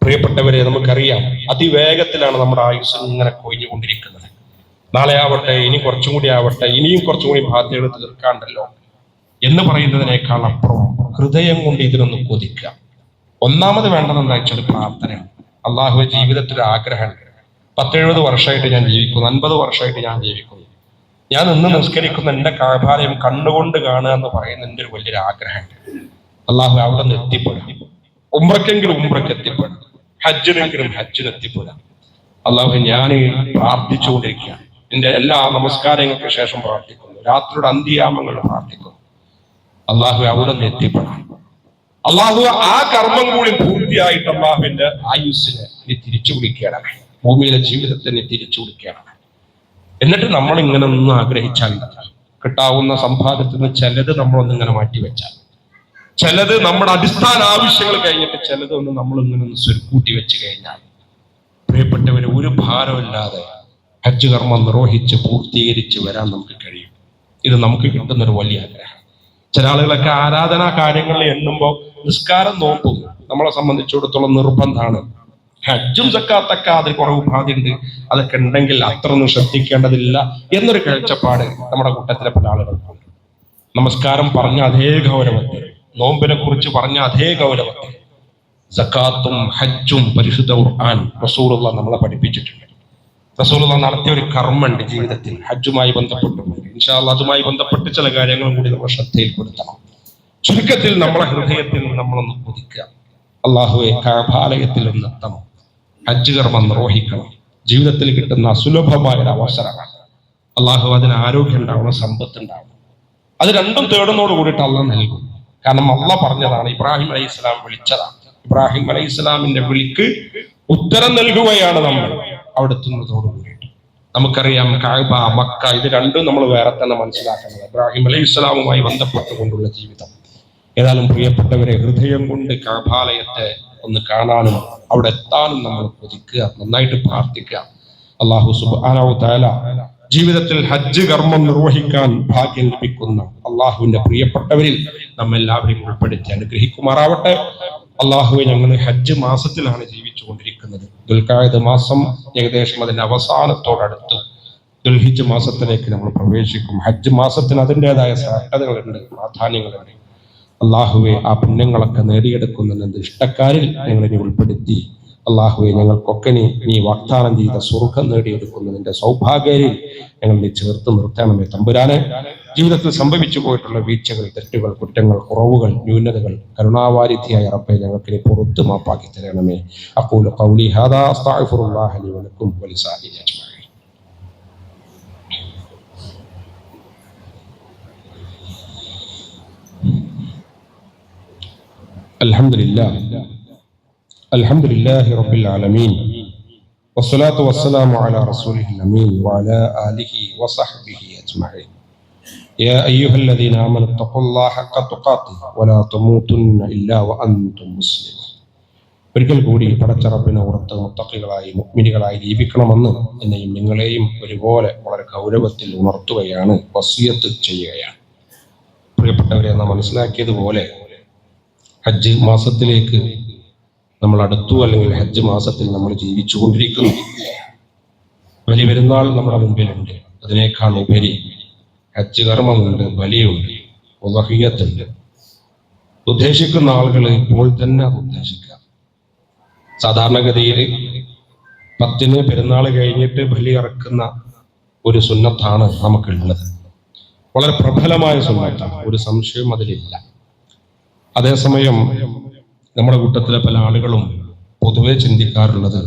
Speaker 1: പ്രിയപ്പെട്ടവരെ, നമുക്കറിയാം അതിവേഗത്തിലാണ് നമ്മുടെ ആയുസ് ഇങ്ങനെ കൊഴിഞ്ഞുകൊണ്ടിരിക്കുന്നത്. നാളെ ആവട്ടെ, ഇനി കുറച്ചും കൂടി ആവട്ടെ, ഇനിയും കുറച്ചും കൂടി ബാധ്യതകൾ തീർക്കാണ്ടല്ലോ എന്ന് പറയുന്നതിനേക്കാൾ അപ്പുറം ഹൃദയം കൊണ്ട് ഇതിനൊന്ന് കൊതിക്കുക. ഒന്നാമത് വേണ്ടത് എന്താ വെച്ചാൽ പ്രാർത്ഥനയാണ്. അള്ളാഹുവെ, ജീവിതത്തിൽ ആഗ്രഹമുണ്ട്. 10-70 വർഷമായിട്ട് ഞാൻ ജീവിക്കുന്നു, 50 വർഷമായിട്ട് ഞാൻ ജീവിക്കുന്നു. ഞാൻ ഇന്ന് നിസ്കരിക്കുന്ന എൻ്റെ കഅബാലയം കണ്ണുകൊണ്ട് കാണുക എന്ന് പറയുന്ന എൻ്റെ ഒരു വലിയൊരു ആഗ്രഹമുണ്ട്. അള്ളാഹു അവിടെ നിന്ന് എത്തിപ്പെടാം, ഉംറയ്ക്കെങ്കിലും ഉംറയ്ക്ക് എത്തിപ്പെടാം, ഹജ്ജിനെങ്കിലും ഹജ്ജിന് എത്തിപ്പെടാം. അള്ളാഹു, ഞാൻ പ്രാർത്ഥിച്ചുകൊണ്ടിരിക്കുകയാണ്. എൻ്റെ എല്ലാ നമസ്കാരങ്ങൾക്ക് ശേഷം പ്രാർത്ഥിക്കുന്നു, രാത്രിയുടെ അന്ത്യയാമങ്ങൾ പ്രാർത്ഥിക്കുന്നു. അള്ളാഹു അവിടെ നിന്ന് എത്തിപ്പെടാം. അള്ളാഹു ആ കർമ്മം കൂടി പൂർത്തിയായിട്ട് അള്ളാഹുവിന്റെ ആയുസ്സിനെ നീ തിരിച്ചു വിളിക്കുകയാണ്, ഭൂമിയിലെ ജീവിതത്തെ നീ തിരിച്ചു വിളിക്കുകയാണ്. എന്നിട്ട് നമ്മൾ ഇങ്ങനെ ഒന്ന് ആഗ്രഹിച്ചാൽ കിട്ടാവുന്ന സമ്പാദ്യത്തിൽ നിന്ന് ചിലത് നമ്മളൊന്നിങ്ങനെ മാറ്റിവെച്ചാൽ, ചിലത് നമ്മുടെ അടിസ്ഥാന ആവശ്യങ്ങൾ കഴിഞ്ഞിട്ട് ചിലതൊന്ന് നമ്മളിങ്ങനെ ഒന്ന് സ്വരുക്കൂട്ടി വെച്ച് കഴിഞ്ഞാൽ, പ്രിയപ്പെട്ടവര്, ഒരു ഭാരമില്ലാതെ ഹജ്ജ് കർമ്മം നിർവഹിച്ച് പൂർത്തീകരിച്ച് വരാൻ നമുക്ക് കഴിയും. ഇത് നമുക്ക് കിട്ടുന്നൊരു വലിയ ആഗ്രഹം. ചില ആളുകളൊക്കെ ആരാധനാ കാര്യങ്ങളിൽ എണ്ണുമ്പോൾ നിസ്കാരം നോക്കും നമ്മളെ സംബന്ധിച്ചിടത്തോളം നിർബന്ധമാണ്. ഹജ്ജും സക്കാത്തൊക്കെ അതിൽ കുറെ ഉപാധിയുണ്ട്, അതൊക്കെ ഉണ്ടെങ്കിൽ അത്രയൊന്നും ശ്രദ്ധിക്കേണ്ടതില്ല എന്നൊരു കാഴ്ചപ്പാട് നമ്മുടെ കൂട്ടത്തിലെ പല ആളുകൾക്കുണ്ട്. നമസ്കാരം പറഞ്ഞ അതേ ഗൗരവത്തിൽ, നോമ്പിനെ കുറിച്ച് പറഞ്ഞ അതേ ഗൗരവത്തിൽ സക്കാത്തും ഹജ്ജും പരിശുദ്ധ ഖുർആൻ റസൂലുള്ളാഹി നമ്മളെ പഠിപ്പിച്ചിട്ടുണ്ട്. റസൂലുള്ളാഹി നടത്തിയ ഒരു കർമ്മമുണ്ട് ജീവിതത്തിൽ ഹജ്ജുമായി ബന്ധപ്പെട്ടുകൊണ്ട്. ഇൻഷാ അല്ലാഹ് അതുമായി ബന്ധപ്പെട്ട് ചില കാര്യങ്ങളും കൂടി നമ്മൾ ശ്രദ്ധയിൽപ്പെടുത്തണം. ചുരുക്കത്തിൽ നമ്മളെ ഹൃദയത്തിൽ നമ്മളൊന്ന് കൊതിക്കുക, അള്ളാഹുവെ, കഅബാലയത്തിൽ ഒന്ന് എത്തണം, ഹജ്ജ് കർമ്മം നിർവഹിക്കണം. ജീവിതത്തിൽ കിട്ടുന്ന അസുലഭമായ ഒരു അവസരമാണ്. അള്ളാഹു അതിന് ആരോഗ്യം ഉണ്ടാവണം, സമ്പത്ത് ഉണ്ടാവണം. അത് രണ്ടും തേടുന്നതോട് കൂടിയിട്ട് അള്ളാഹ് നൽകും. കാരണം അള്ളാഹ് പറഞ്ഞതാണ്, ഇബ്രാഹിം അലൈഹിസ്സലാം വിളിച്ചതാണ്. ഇബ്രാഹിം അലൈഹിസ്സലാമിന്റെ വിളിക്ക് ഉത്തരം നൽകുകയാണ് നമ്മൾ അവിടെ എത്തുന്നതോട് കൂടിയിട്ട്. നമുക്കറിയാം കഅബ, മക്ക, ഇത് രണ്ടും നമ്മൾ വേറെ തന്നെ മനസ്സിലാക്കുന്നത്. ഇബ്രാഹിം അലൈഹിസ്സലാമുമായി ബന്ധപ്പെട്ടുകൊണ്ടുള്ള ജീവിതം. ഏതായാലും പ്രിയപ്പെട്ടവരെ, ഹൃദയം കൊണ്ട് കഅബാലയത്തെ ഒന്ന് കാണാനും അവിടെ എത്താനും നമ്മൾ കൊതിക്കുക, നന്നായിട്ട് പ്രാർത്ഥിക്കുക. അല്ലാഹു സുബ്ഹാനഹു വ തആല ജീവിതത്തിൽ ഹജ്ജ് കർമ്മം നിർവഹിക്കാൻ ഭാഗ്യം ലഭിക്കുന്ന അള്ളാഹുവിന്റെ പ്രിയപ്പെട്ടവരിൽ നമ്മെല്ലാവരെയും ഉൾപ്പെടുത്തി അനുഗ്രഹിക്കുമാറാവട്ടെ. അള്ളാഹുവെ, ഞങ്ങൾ ഹജ്ജ് മാസത്തിലാണ് ജീവിച്ചുകൊണ്ടിരിക്കുന്നത്. ദുൽഖഅദ മാസം ഏകദേശം അതിന്റെ അവസാനത്തോടടുത്ത് ദുൽഹിജ്ജ് മാസത്തിലേക്ക് നമ്മൾ പ്രവേശിക്കും. ഹജ്ജ് മാസത്തിന് അതിൻ്റെതായ ശ്രദ്ധകളുണ്ട്, പ്രാധാന്യങ്ങളുണ്ട്. അള്ളാഹുവെ, ആ പുണ്യങ്ങളൊക്കെ നേടിയെടുക്കുന്നതിന്റെ ഇഷ്ടക്കാരിൽ ഞങ്ങളെ ഉൾപ്പെടുത്തി അള്ളാഹുവെ, ഞങ്ങൾക്കൊക്കെ നീ വാഗ്ദാനം ചെയ്ത സ്വർഗം നേടിയെടുക്കുന്നതിന്റെ സൗഭാഗ്യയിൽ ഞങ്ങളെ ചേർത്ത് നിർത്തണമേ തമ്പുരാനെ. ജീവിതത്തിൽ സംഭവിച്ചു പോയിട്ടുള്ള വീഴ്ചകൾ, തെറ്റുകൾ, കുറ്റങ്ങൾ, കുറവുകൾ, ന്യൂനതകൾ കരുണാവാരിധിയായ റബ്ബേ ഞങ്ങൾക്ക് പുറത്ത് മാപ്പാക്കി തരണമേ. അഖൂലു ഖൗലി ഹാദാ അസ്തഗ്ഫിറുല്ലാഹ ലി വലക്കും വലിസാഇരി അജ്മഈൻ. അൽഹംദുലില്ലാഹി റബ്ബിൽ ആലമീൻ വസ്സലാത്തു വസ്സലാമു അലാ റസൂലിഹിൽ അമീൻ വഅലാ ആലിഹി വസഹ്ബിഹി അജ്മഈൻ. യാ അയ്യുഹല്ലദീന ആമനു തഖുല്ലാഹ ഹഖ്ക തുഖാതിഹി വലാ തമൂതുന്ന ഇല്ലാ വഅൻതും മുസ്ലിമൂൻ. ഒരിക്കൽ കൂടി പടച്ച റബ്ബിനെ ഓർത്ത് മുത്തഖികളായി മുഅ്മിനുകളായി ജീവിക്കണമെന്ന് എന്നെയും നിങ്ങളെയും ഒരുപോലെ വളരെ ഗൗരവത്തിൽ ഉണർത്തുകയാണ്, വസിയത്ത് ചെയ്യുകയാണ്. പ്രിയപ്പെട്ടവരെ, നാം മനസ്സിലാക്കിയതുപോലെ ഹജ്ജ് മാസത്തിലേക്ക് നമ്മൾ അടുത്തു, അല്ലെങ്കിൽ ഹജ്ജ് മാസത്തിൽ നമ്മൾ ജീവിച്ചു കൊണ്ടിരിക്കുന്നു. വലിയ പെരുന്നാൾ നമ്മുടെ മുമ്പിലുണ്ട്. അതിനേക്കാൾ ഉപരി ഹജ്ജ് കർമ്മമുണ്ട്, ബലിയുണ്ട്, ഉദ്ഹിയ്യത്തുണ്ട്. ഉദ്ദേശിക്കുന്ന ആളുകൾ ഇപ്പോൾ തന്നെ അത് ഉദ്ദേശിക്കാം. സാധാരണഗതിയിൽ 10 പെരുന്നാൾ കഴിഞ്ഞിട്ട് ബലി ഇറക്കുന്ന ഒരു സുന്നത്താണ് നമുക്കുള്ളത്. വളരെ പ്രബലമായ സുന്നത്താണ്, ഒരു സംശയവും അതിലില്ല. അതേസമയം നമ്മുടെ കൂട്ടത്തിലെ പല ആളുകളും പൊതുവെ ചിന്തിക്കാറുള്ളത്,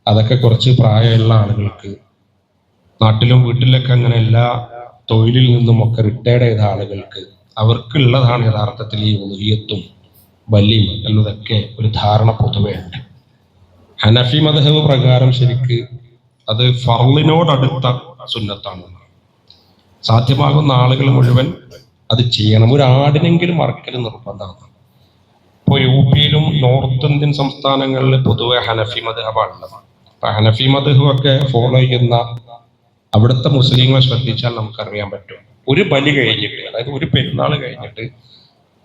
Speaker 1: അതൊക്കെ കുറച്ച് പ്രായമുള്ള ആളുകൾക്ക്, നാട്ടിലും വീട്ടിലൊക്കെ അങ്ങനെ എല്ലാ തൊഴിലിൽ നിന്നും ഒക്കെ റിട്ടയർഡ് ചെയ്ത ആളുകൾക്ക് അവർക്കുള്ളതാണ് യഥാർത്ഥത്തിൽ ഈ ഉദ്ഹിയ്യത്തും ബലിയും എന്നതൊക്കെ ഒരു ധാരണ പൊതുവെ ഉണ്ട്. ഹനഫി മദ്ഹബ് പ്രകാരം ശരിക്ക് അത് ഫർളിനോടടുത്ത സുന്നത്താണ്. സാധ്യമാകുന്ന ആളുകൾ മുഴുവൻ അത് ചെയ്യണം. ഒരു ആടിനെങ്കിലും അറക്കൽ നിർബന്ധമാണ്. ഇപ്പോൾ യുപിയിലും നോർത്ത് ഇന്ത്യൻ സംസ്ഥാനങ്ങളിൽ പൊതുവെ ഹനഫി മദ്ഹബാണുള്ളത്. അപ്പൊ ഹനഫി മദ്ഹബൊക്കെ ഫോളോ ചെയ്യുന്ന അവിടുത്തെ മുസ്ലിങ്ങളെ ശ്രദ്ധിച്ചാൽ നമുക്കറിയാൻ പറ്റും, ഒരു ബലി കഴിഞ്ഞിട്ട്, അതായത് ഒരു പെരുന്നാൾ കഴിഞ്ഞിട്ട്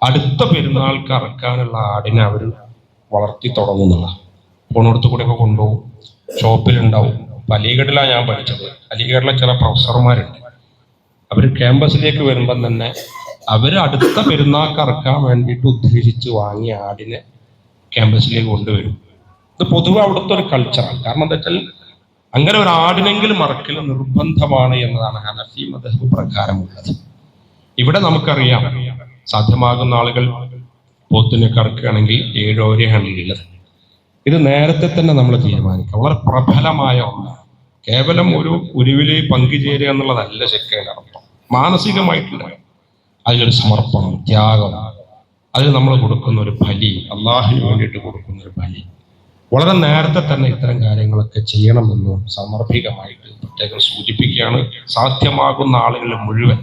Speaker 1: അടുത്ത പെരുന്നാൾക്ക് അറക്കാനുള്ള ആടിനെ അവർ വളർത്തി തുടങ്ങുന്നില്ല. ഫോണിടത്ത് കൂടെ ഒക്കെ കൊണ്ടുപോകും, ഷോപ്പിലുണ്ടാവും. അലിഗഡിലാണ് ഞാൻ പഠിച്ചത്. അലിഗഡിലെ ചില പ്രൊഫസർമാരുണ്ട്, അവർ ക്യാമ്പസിലേക്ക് വരുമ്പം തന്നെ അവര് അടുത്ത പെരുന്നാൾക്ക് ഇറക്കാൻ വേണ്ടിയിട്ട് ഉദ്ദേശിച്ച് വാങ്ങിയ ആടിനെ ക്യാമ്പസിലേക്ക് കൊണ്ടുവരും. ഇത് പൊതുവെ അവിടുത്തെ ഒരു കൾച്ചറാണ്. കാരണം എന്താ വെച്ചാൽ അങ്ങനെ ഒരു ആടിനെങ്കിലും അറക്കൽ നിർബന്ധമാണ് എന്നതാണ് ഹനഫി മദ്ഹബ് പ്രകാരമുള്ളത്. ഇവിടെ നമുക്കറിയാം, സാധ്യമാകുന്ന ആളുകൾ പോത്തിനൊക്കെ അറക്കുകയാണെങ്കിൽ 7 ഓരയാണ് ഉള്ളത്. ഇത് നേരത്തെ തന്നെ നമ്മൾ തീരുമാനിക്കാം. വളരെ പ്രബലമായ ഒന്നാണ്. കേവലം ഒരു ഉരുവില് പങ്കുചേരുക എന്നുള്ളതല്ല ശരിക്കും അർത്ഥം. മാനസികമായിട്ടുള്ള അതിലൊരു സമർപ്പണം, ത്യാഗം, അതിൽ നമ്മൾ കൊടുക്കുന്ന ഒരു ബലി, അള്ളാഹുവിന് വേണ്ടിയിട്ട് കൊടുക്കുന്ന ഒരു ബലി. വളരെ നേരത്തെ തന്നെ ഇത്തരം കാര്യങ്ങളൊക്കെ ചെയ്യണമെന്ന് സാന്ദർഭികമായിട്ട് പ്രത്യേകം സൂചിപ്പിക്കുകയാണ്. സാധ്യമാകുന്ന ആളുകൾ മുഴുവൻ,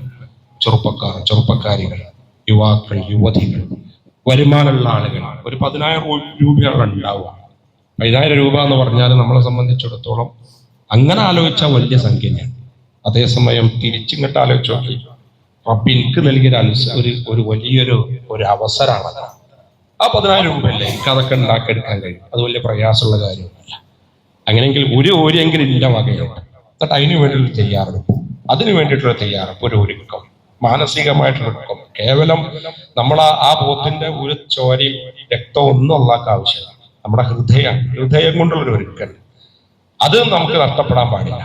Speaker 1: ചെറുപ്പക്കാർ, ചെറുപ്പക്കാരികൾ, യുവാക്കൾ, യുവതികൾ, വരുമാനമുള്ള ആളുകൾ, ഒരു 10,000 രൂപയാണ് ഉണ്ടാവുക. 10,000 രൂപ എന്ന് പറഞ്ഞാൽ നമ്മളെ സംബന്ധിച്ചിടത്തോളം അങ്ങനെ ആലോചിച്ചാൽ വലിയ സംഖ്യ തന്നെയാണ്. അതേസമയം തിരിച്ചിങ്ങോട്ട് ആലോചിച്ച് നോക്കി, റബ്ബ് എനിക്ക് നൽകിയ ഒരു വലിയൊരു അവസരമാണ്. ആ 10,000 രൂപയല്ലേ, എനിക്ക് അതൊക്കെ ഉണ്ടാക്കിയെടുക്കാൻ കഴിയും. അത് വലിയ പ്രയാസമുള്ള കാര്യമൊന്നുമില്ല. അങ്ങനെയെങ്കിൽ ഒരു ഓരിയെങ്കിലും ഇല്ല വകയുണ്ട്. എന്നിട്ട് അതിന് വേണ്ടിയിട്ടുള്ള തയ്യാറെടുപ്പ്, അതിന് വേണ്ടിയിട്ടുള്ള തയ്യാറെടുപ്പ്, ഒരു ഒരുക്കം, മാനസികമായിട്ടുള്ള ഒരുക്കം. കേവലം നമ്മൾ ആ പോത്തിന്റെ ഒരു ചോരയും രക്തവും ഒന്നും അള്ളാഹ്ക്ക് ആവശ്യമില്ല. നമ്മുടെ ഹൃദയം കൊണ്ടുള്ളൊരു ഒരുക്കൽ, അത് നമുക്ക് നഷ്ടപ്പെടാൻ പാടില്ല.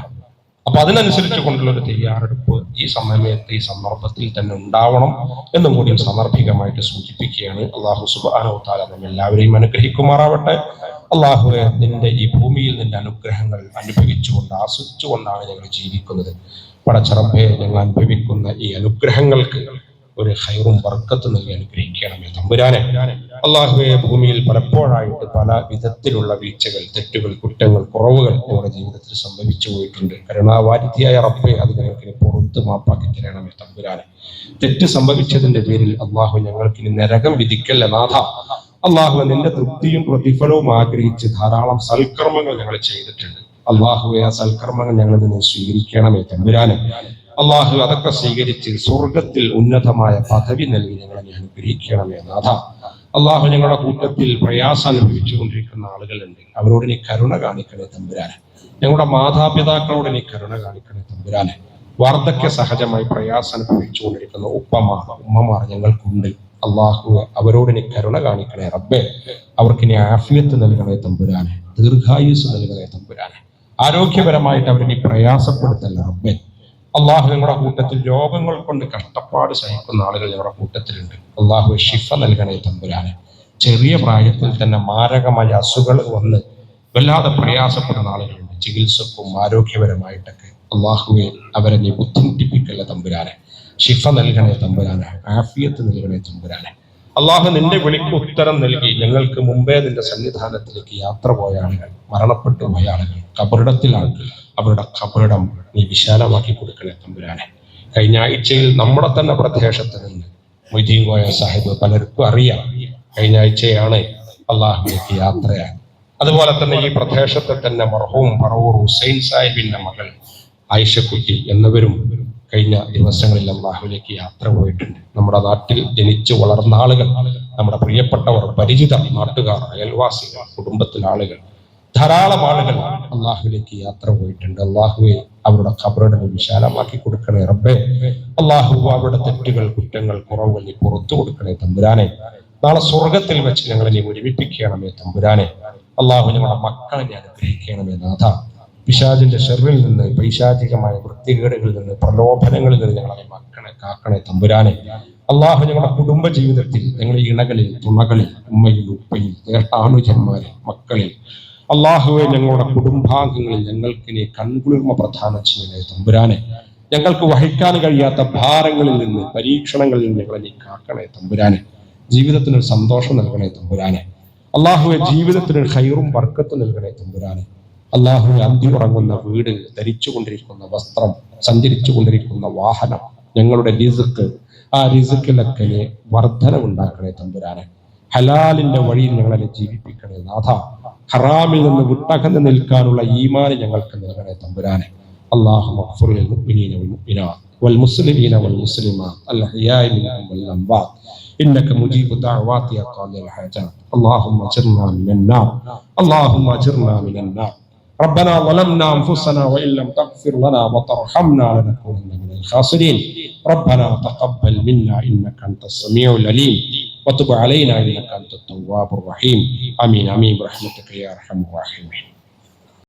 Speaker 1: അപ്പൊ അതിനനുസരിച്ച് കൊണ്ടുള്ള ഒരു തയ്യാറെടുപ്പ് ഈ സമയത്ത്, ഈ സന്ദർഭത്തിൽ തന്നെ ഉണ്ടാവണം എന്നും കൂടി സാന്ദർഭികമായിട്ട് സൂചിപ്പിക്കുകയാണ്. അള്ളാഹു സുബ്ഹാനഹു വ തആല നമ്മെ എല്ലാവരെയും അനുഗ്രഹിക്കുമാറാവട്ടെ. അള്ളാഹുവെ, നിന്റെ ഈ ഭൂമിയിൽ നിന്റെ അനുഗ്രഹങ്ങൾ അനുഭവിച്ചുകൊണ്ട്, ആസ്വദിച്ചുകൊണ്ടാണ് ഞങ്ങൾ ജീവിക്കുന്നത്. പടച്ച റബ്ബേ, ഞങ്ങൾ അനുഭവിക്കുന്ന ഈ അനുഗ്രഹങ്ങൾക്ക് ഒരു ഖൈറും ബർക്കത്തും നൽകി അനുഗ്രഹിക്കണമേ തമ്പുരാനെ. അള്ളാഹുവെ, ഭൂമിയിൽ പലപ്പോഴായിട്ട് പല വിധത്തിലുള്ള വീഴ്ചകൾ, തെറ്റുകൾ, കുറ്റങ്ങൾ, കുറവുകൾ ഞങ്ങളുടെ ജീവിതത്തിൽ സംഭവിച്ചു പോയിട്ടുണ്ട്. കരുണാവാരിധിയായ റബ്ബേ, അത് ഞങ്ങൾക്ക് പുറത്ത് മാപ്പാക്കി തരണമേ തമ്പുരാനെ. തെറ്റ് സംഭവിച്ചതിന്റെ പേരിൽ അള്ളാഹു ഞങ്ങൾക്ക് ഇനി നരകം വിധിക്കല്ല നാഥ. അള്ളാഹു, നിന്റെ തൃപ്തിയും പ്രതിഫലവും ആഗ്രഹിച്ച് ധാരാളം സൽക്കർമ്മങ്ങൾ ഞങ്ങൾ ചെയ്തിട്ടുണ്ട്. അള്ളാഹുവെ ആ സൽക്കർമ്മങ്ങൾ ഞങ്ങളിൽ നിന്ന് സ്വീകരിക്കണമേ തമ്പുരാനെ. അള്ളാഹു അതൊക്കെ സ്വീകരിച്ച് സ്വർഗത്തിൽ ഉന്നതമായ പദവി നൽകി ഞങ്ങളെ അനുഗ്രഹിക്കണമേ നാഥ. അള്ളാഹു ഞങ്ങളുടെ കൂട്ടത്തിൽ പ്രയാസം അനുഭവിച്ചുകൊണ്ടിരിക്കുന്ന ആളുകളുണ്ട്, അവരോട് നീ കരുണ കാണിക്കണേ തമ്പുരാനെ. ഞങ്ങളുടെ മാതാപിതാക്കളോട് നീ കരുണ കാണിക്കണേ തമ്പുരാനെ. വാർദ്ധക്യ സഹജമായി പ്രയാസം അനുഭവിച്ചുകൊണ്ടിരിക്കുന്ന ഉമ്മമാർ ഞങ്ങൾക്കുണ്ട്. അള്ളാഹു അവരോട് നീ കരുണ കാണിക്കണേ റബ്ബേ. അവർക്ക് നീ ആഫിയത്ത് നൽകണേ തമ്പുരാനെ, ദീർഘായുസ് നൽകണേ തമ്പുരാനെ. ആരോഗ്യപരമായിട്ട് അവരെ നീ പ്രയാസപ്പെടുത്തല്ല റബ്ബേ. അള്ളാഹു ഞങ്ങളുടെ കൂട്ടത്തിൽ രോഗങ്ങൾ കൊണ്ട് കഷ്ടപ്പാട് സഹിക്കുന്ന ആളുകൾ ഞങ്ങളുടെ കൂട്ടത്തിലുണ്ട്. അള്ളാഹു ഷിഫ നൽകണേ തമ്പുരാനെ. ചെറിയ പ്രായത്തിൽ തന്നെ മാരകമായ അസുഖങ്ങൾ വന്ന് വല്ലാതെ പ്രയാസപ്പെടുന്ന ആളുകളുണ്ട്, ചികിത്സക്കും ആരോഗ്യപരമായിട്ടൊക്കെ. അള്ളാഹുവെ അവരെ നീ ബുദ്ധിമുട്ടിപ്പിക്കല്ല തമ്പുരാനെ. ഷിഫ നൽകണേ തമ്പുരാനെ, ആഫിയത്ത് നൽകണേ തമ്പുരാനെ. അള്ളാഹു നിന്റെ വിളിക്ക് ഉത്തരം നൽകി ഞങ്ങൾക്ക് മുമ്പേ നിന്റെ സന്നിധാനത്തിലേക്ക് യാത്ര പോയ ആളുകൾ, മരണപ്പെട്ടു പോയ ആളുകൾ, കബറിടത്തിലാണ്, അവരുടെ കബറിടം നീ വിശാലമാക്കി കൊടുക്കണേ തമ്പുരാനെ. കഴിഞ്ഞ ആഴ്ചയിൽ നമ്മുടെ തന്നെ പ്രദേശത്ത് നിന്ന് മൊയ്തീൻ കോയ സാഹിബ് പലർക്കും അറിയാം, കഴിഞ്ഞ ആഴ്ചയാണ് അള്ളാഹുവിലേക്ക് യാത്രയായി. അതുപോലെ തന്നെ ഈ പ്രദേശത്തെ തന്നെ മർഹൂം പറവൂർ ഹുസൈൻ സാഹിബിന്റെ മകൾ ആയിഷക്കുട്ടി എന്നിവരും കഴിഞ്ഞ ദിവസങ്ങളിൽ അള്ളാഹുവിലേക്ക് യാത്ര പോയിട്ടുണ്ട്. നമ്മുടെ നാട്ടിൽ ജനിച്ചു വളർന്ന ആളുകൾ, നമ്മുടെ പ്രിയപ്പെട്ടവർ, പരിചിതർ, നാട്ടുകാർ, അയൽവാസികൾ, കുടുംബത്തിലെ ആളുകൾ, ധാരാളം ആളുകൾ അള്ളാഹുവിലേക്ക് യാത്ര പോയിട്ടുണ്ട്. അള്ളാഹുവെ അവരുടെ ഖബറുകൾ വിശാലമാക്കി കൊടുക്കണേ റബ്ബേ. അള്ളാഹു അവരുടെ തെറ്റുകൾ, കുറ്റങ്ങൾ, കുറവുകൾ നീ പുറത്തു കൊടുക്കണേ തമ്പുരാനെ. നാളെ സ്വർഗത്തിൽ വെച്ച് ഞങ്ങളെ നീ ഒരുമിപ്പിക്കണമേ തമ്പുരാനെ. അള്ളാഹു ഞങ്ങളുടെ മക്കളെ നീ അനുഗ്രഹിക്കണമേ നാഥ. പിശാചിന്റെ ഷെറിൽ നിന്ന്, പൈശാചികമായ വൃത്തികേടുകളിൽ നിന്ന്, പ്രലോഭനങ്ങളിൽ നിന്ന് ഞങ്ങളെ മക്കളെ കാക്കണേ തമ്പുരാനെ. അള്ളാഹു ഞങ്ങളുടെ കുടുംബ ജീവിതത്തിൽ, ഞങ്ങളുടെ ഇണകളിൽ, തുണകളിൽ, ഉമ്മയിൽ, ഉപ്പയിൽ, ജ്യേഷ്ഠാനുജന്മാരിൽ, മക്കളിൽ, അള്ളാഹുവെ ഞങ്ങളുടെ കുടുംബാംഗങ്ങളിൽ ഞങ്ങൾക്ക് നീ കൺകുളിർമ പ്രദാനം ചെയ്യണേ തമ്പുരാനെ. ഞങ്ങൾക്ക് വഹിക്കാൻ കഴിയാത്ത ഭാരങ്ങളിൽ നിന്ന്, പരീക്ഷണങ്ങളിൽ നിന്ന് ഞങ്ങളെ നീ കാക്കണേ തമ്പുരാനെ. ജീവിതത്തിനൊരു സന്തോഷം നൽകണേ തമ്പുരാനെ. അള്ളാഹുവെ ജീവിതത്തിനൊരു ഖൈറും ബർക്കത്തും നൽകണേ തമ്പുരാനെ. അള്ളാഹുവെ അന്തി ഉറങ്ങുന്ന വീട്, ധരിച്ചു കൊണ്ടിരിക്കുന്ന വസ്ത്രം, സഞ്ചരിച്ചു കൊണ്ടിരിക്കുന്ന വാഹനം, ഞങ്ങളുടെ റിസ്ക്, ആ റിസ്ക്കിലൊക്കെ നീ വർധനവുണ്ടാക്കണേ തമ്പുരാനെ. ഹലാലിന്റെ വഴിയിൽ ഞങ്ങളെ ജീവിപ്പിക്കണേ നാഥ. ഹറാമിൽ നിന്ന് വിട്ടകന്ന് നിൽക്കാനുള്ള ഈമാൻ ഞങ്ങൾക്ക് നൽകണേ തമ്പുരാനെ. അല്ലാഹുമ്മ ഗ്ഫിർ ലിൽ മുഅ്മിനീന വൽ മുഅ്മിനാത്ത് വൽ മുസ്ലിമീന വൽ മുസ്ലിമാത്ത് അൽ അഹ്യാഇ മിൻഹും വൽ അംവാത്ത് ഇന്നക മുജീബു ദഅവാതി യാ ഖാദിൽ ഹാജാത്ത്. അല്ലാഹുമ്മ അജിർനാ മിനൻ നാർ, അല്ലാഹുമ്മ അജിർനാ മിനൻ നാർ. ربنا ظلمنا أنفسنا وإن لم تغفر لنا وترحمنا لنكونن من الخاسرين. ربنا تقبل منا إنك أنت السميع العليم وتب علينا إنك أنت التواب الرحيم. آمين آمين برحمتك يا أرحم الراحمين.